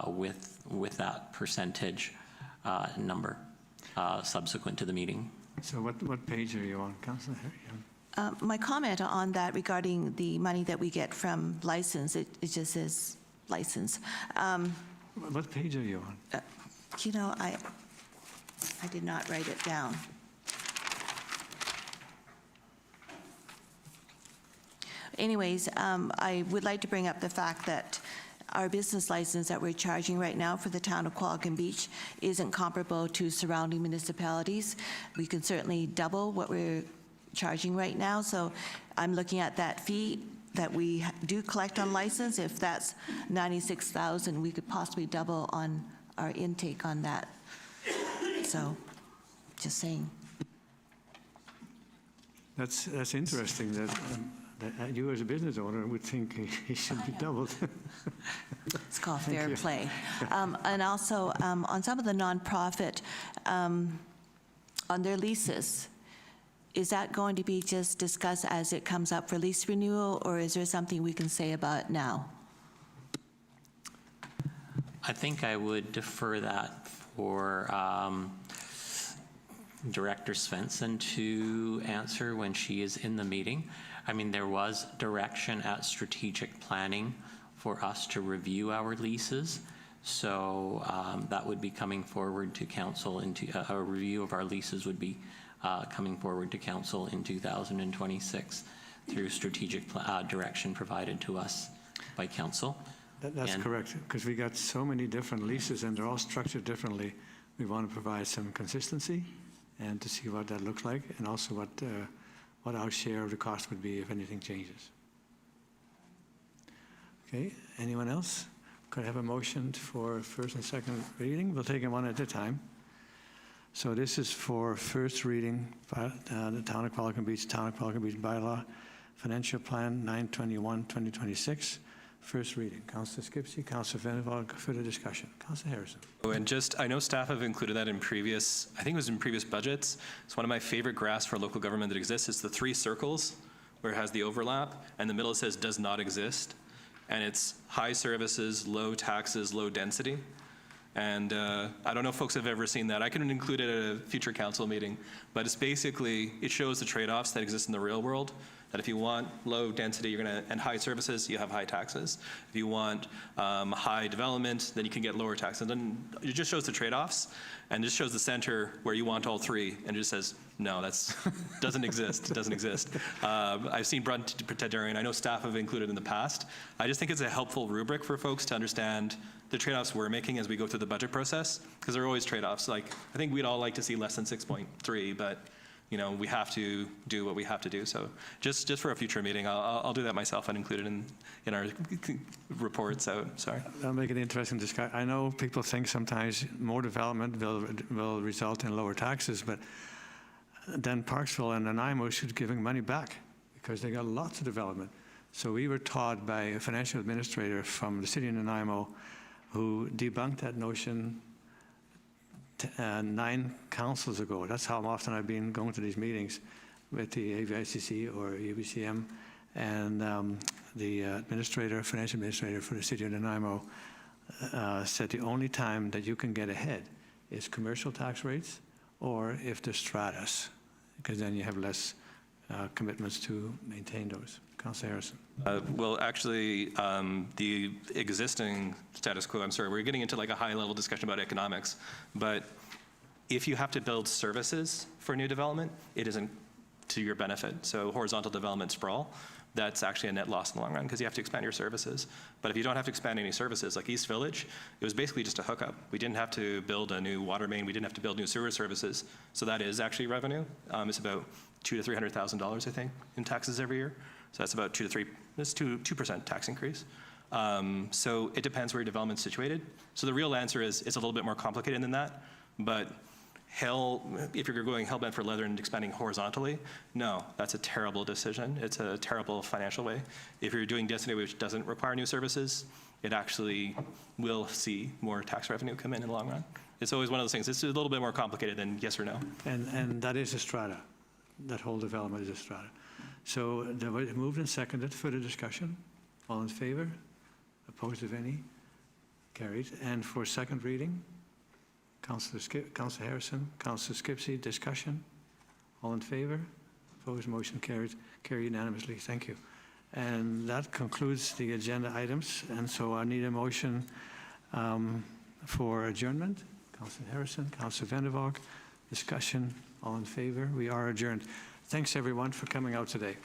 [SPEAKER 2] with that percentage number subsequent to the meeting.
[SPEAKER 1] So what page are you on, Councillor Hare?
[SPEAKER 7] My comment on that regarding the money that we get from license, it just says license.
[SPEAKER 1] What page are you on?
[SPEAKER 7] You know, I did not write it down. Anyways, I would like to bring up the fact that our business license that we're charging right now for the town of Qualicum Beach isn't comparable to surrounding municipalities. We can certainly double what we're charging right now, so I'm looking at that fee that we do collect on license. If that's $96,000, we could possibly double on our intake on that. So, just saying.
[SPEAKER 1] That's interesting that you as a business owner would think he should be doubled.
[SPEAKER 7] It's called fair play. And also, on some of the nonprofit, on their leases, is that going to be just discussed as it comes up for lease renewal, or is there something we can say about it now?
[SPEAKER 2] I think I would defer that for Director Svensson to answer when she is in the meeting. I mean, there was direction at strategic planning for us to review our leases. So that would be coming forward to council a review of our leases would be coming forward to council in 2026 through strategic direction provided to us by council.
[SPEAKER 1] That's
[SPEAKER 2] And-
[SPEAKER 1] correct, because we got so many different leases and they're all structured differently. We want to provide some consistency and to see what that looks like, and also what our share of the cost would be if anything changes. Okay, anyone else? Could I have a motion for first and second reading? We'll take them one at a time. So this is for first reading, the Town of Qualicum Beach bylaw, financial plan 9/21/2026. First reading. Councillor Skipsey, Councillor Vanderwall, further discussion. Councillor Harrison.
[SPEAKER 3] Oh, and just, I know staff have included that in previous, I think it was in previous budgets. It's one of my favorite graphs for local government that exists. It's the 3 circles where it has the overlap, and the middle it says does not exist. And it's high services, low taxes, low density. And I don't know if folks have ever seen that. I can include it at a future council meeting, but it's basically, it shows the trade-offs that exist in the real world, that if you want low density and high services, you have high taxes. If you want high development, then you can get lower taxes. And it just shows the trade-offs, and just shows the center where you want all 3, and it just says, no, that's doesn't exist. It doesn't exist. I've seen Brunt-Tedarian. I know staff have included in the past. I just think it's a helpful rubric for folks to understand the trade-offs we're making as we go through the budget process, because there are always trade-offs. Like, I think we'd all like to see less than 6.3, but you know, we have to do what we have to do. So just for a future meeting, I'll do that myself and include it in our report. So sorry.
[SPEAKER 1] That'll make it interesting discussion. I know people think sometimes more development will result in lower taxes, but then Parksville and Nanaimo should giving money back because they got lots of development. So we were taught by a financial administrator from the city of Nanaimo who debunked that notion 9 councils ago. That's how often I've been going to these meetings with the AVICC or UBCM, and the financial administrator for the city of Nanaimo said the only time that you can get ahead is commercial tax rates or if there's stratus, because then you have less commitments to maintain those. Councillor Harrison.
[SPEAKER 3] Well, actually, the existing status quo, I'm sorry, we're getting into like a high-level discussion about economics, but if you have to build services for new development, it isn't to your benefit. So horizontal development sprawl, that's actually a net loss in the long run because you have to expand your services. But if you don't have to expand any services, like East Village, it was basically just a hookup. We didn't have to build a new water main. We didn't have to build new sewer services. So that is actually revenue. It's about $200,000 to $300,000, I think, in taxes every year. So that's about 2% tax increase. So it depends where your development's situated. So the real answer is it's a little bit more complicated than that. But if you're going hell-bent for leather and expanding horizontally, no, that's a terrible decision. It's a terrible financial way. If you're doing density which doesn't require new services, it actually will see more tax revenue come in the long run. It's always one of those things. It's a little bit more complicated than yes or no.
[SPEAKER 1] And that is a strata. That whole development is a strata. So moved and seconded. Further discussion? All in favor? Opposed, if any? Carried. And for second reading, Councillor Harrison, Councillor Skipsey, discussion? All in favor? Opposed, motion carried unanimously. Thank you. And that concludes the agenda items. And so I need a motion for adjournment. Councillor Harrison, Councillor Vanderwalk, discussion? All in favor? We are adjourned. Thanks, everyone, for coming out today.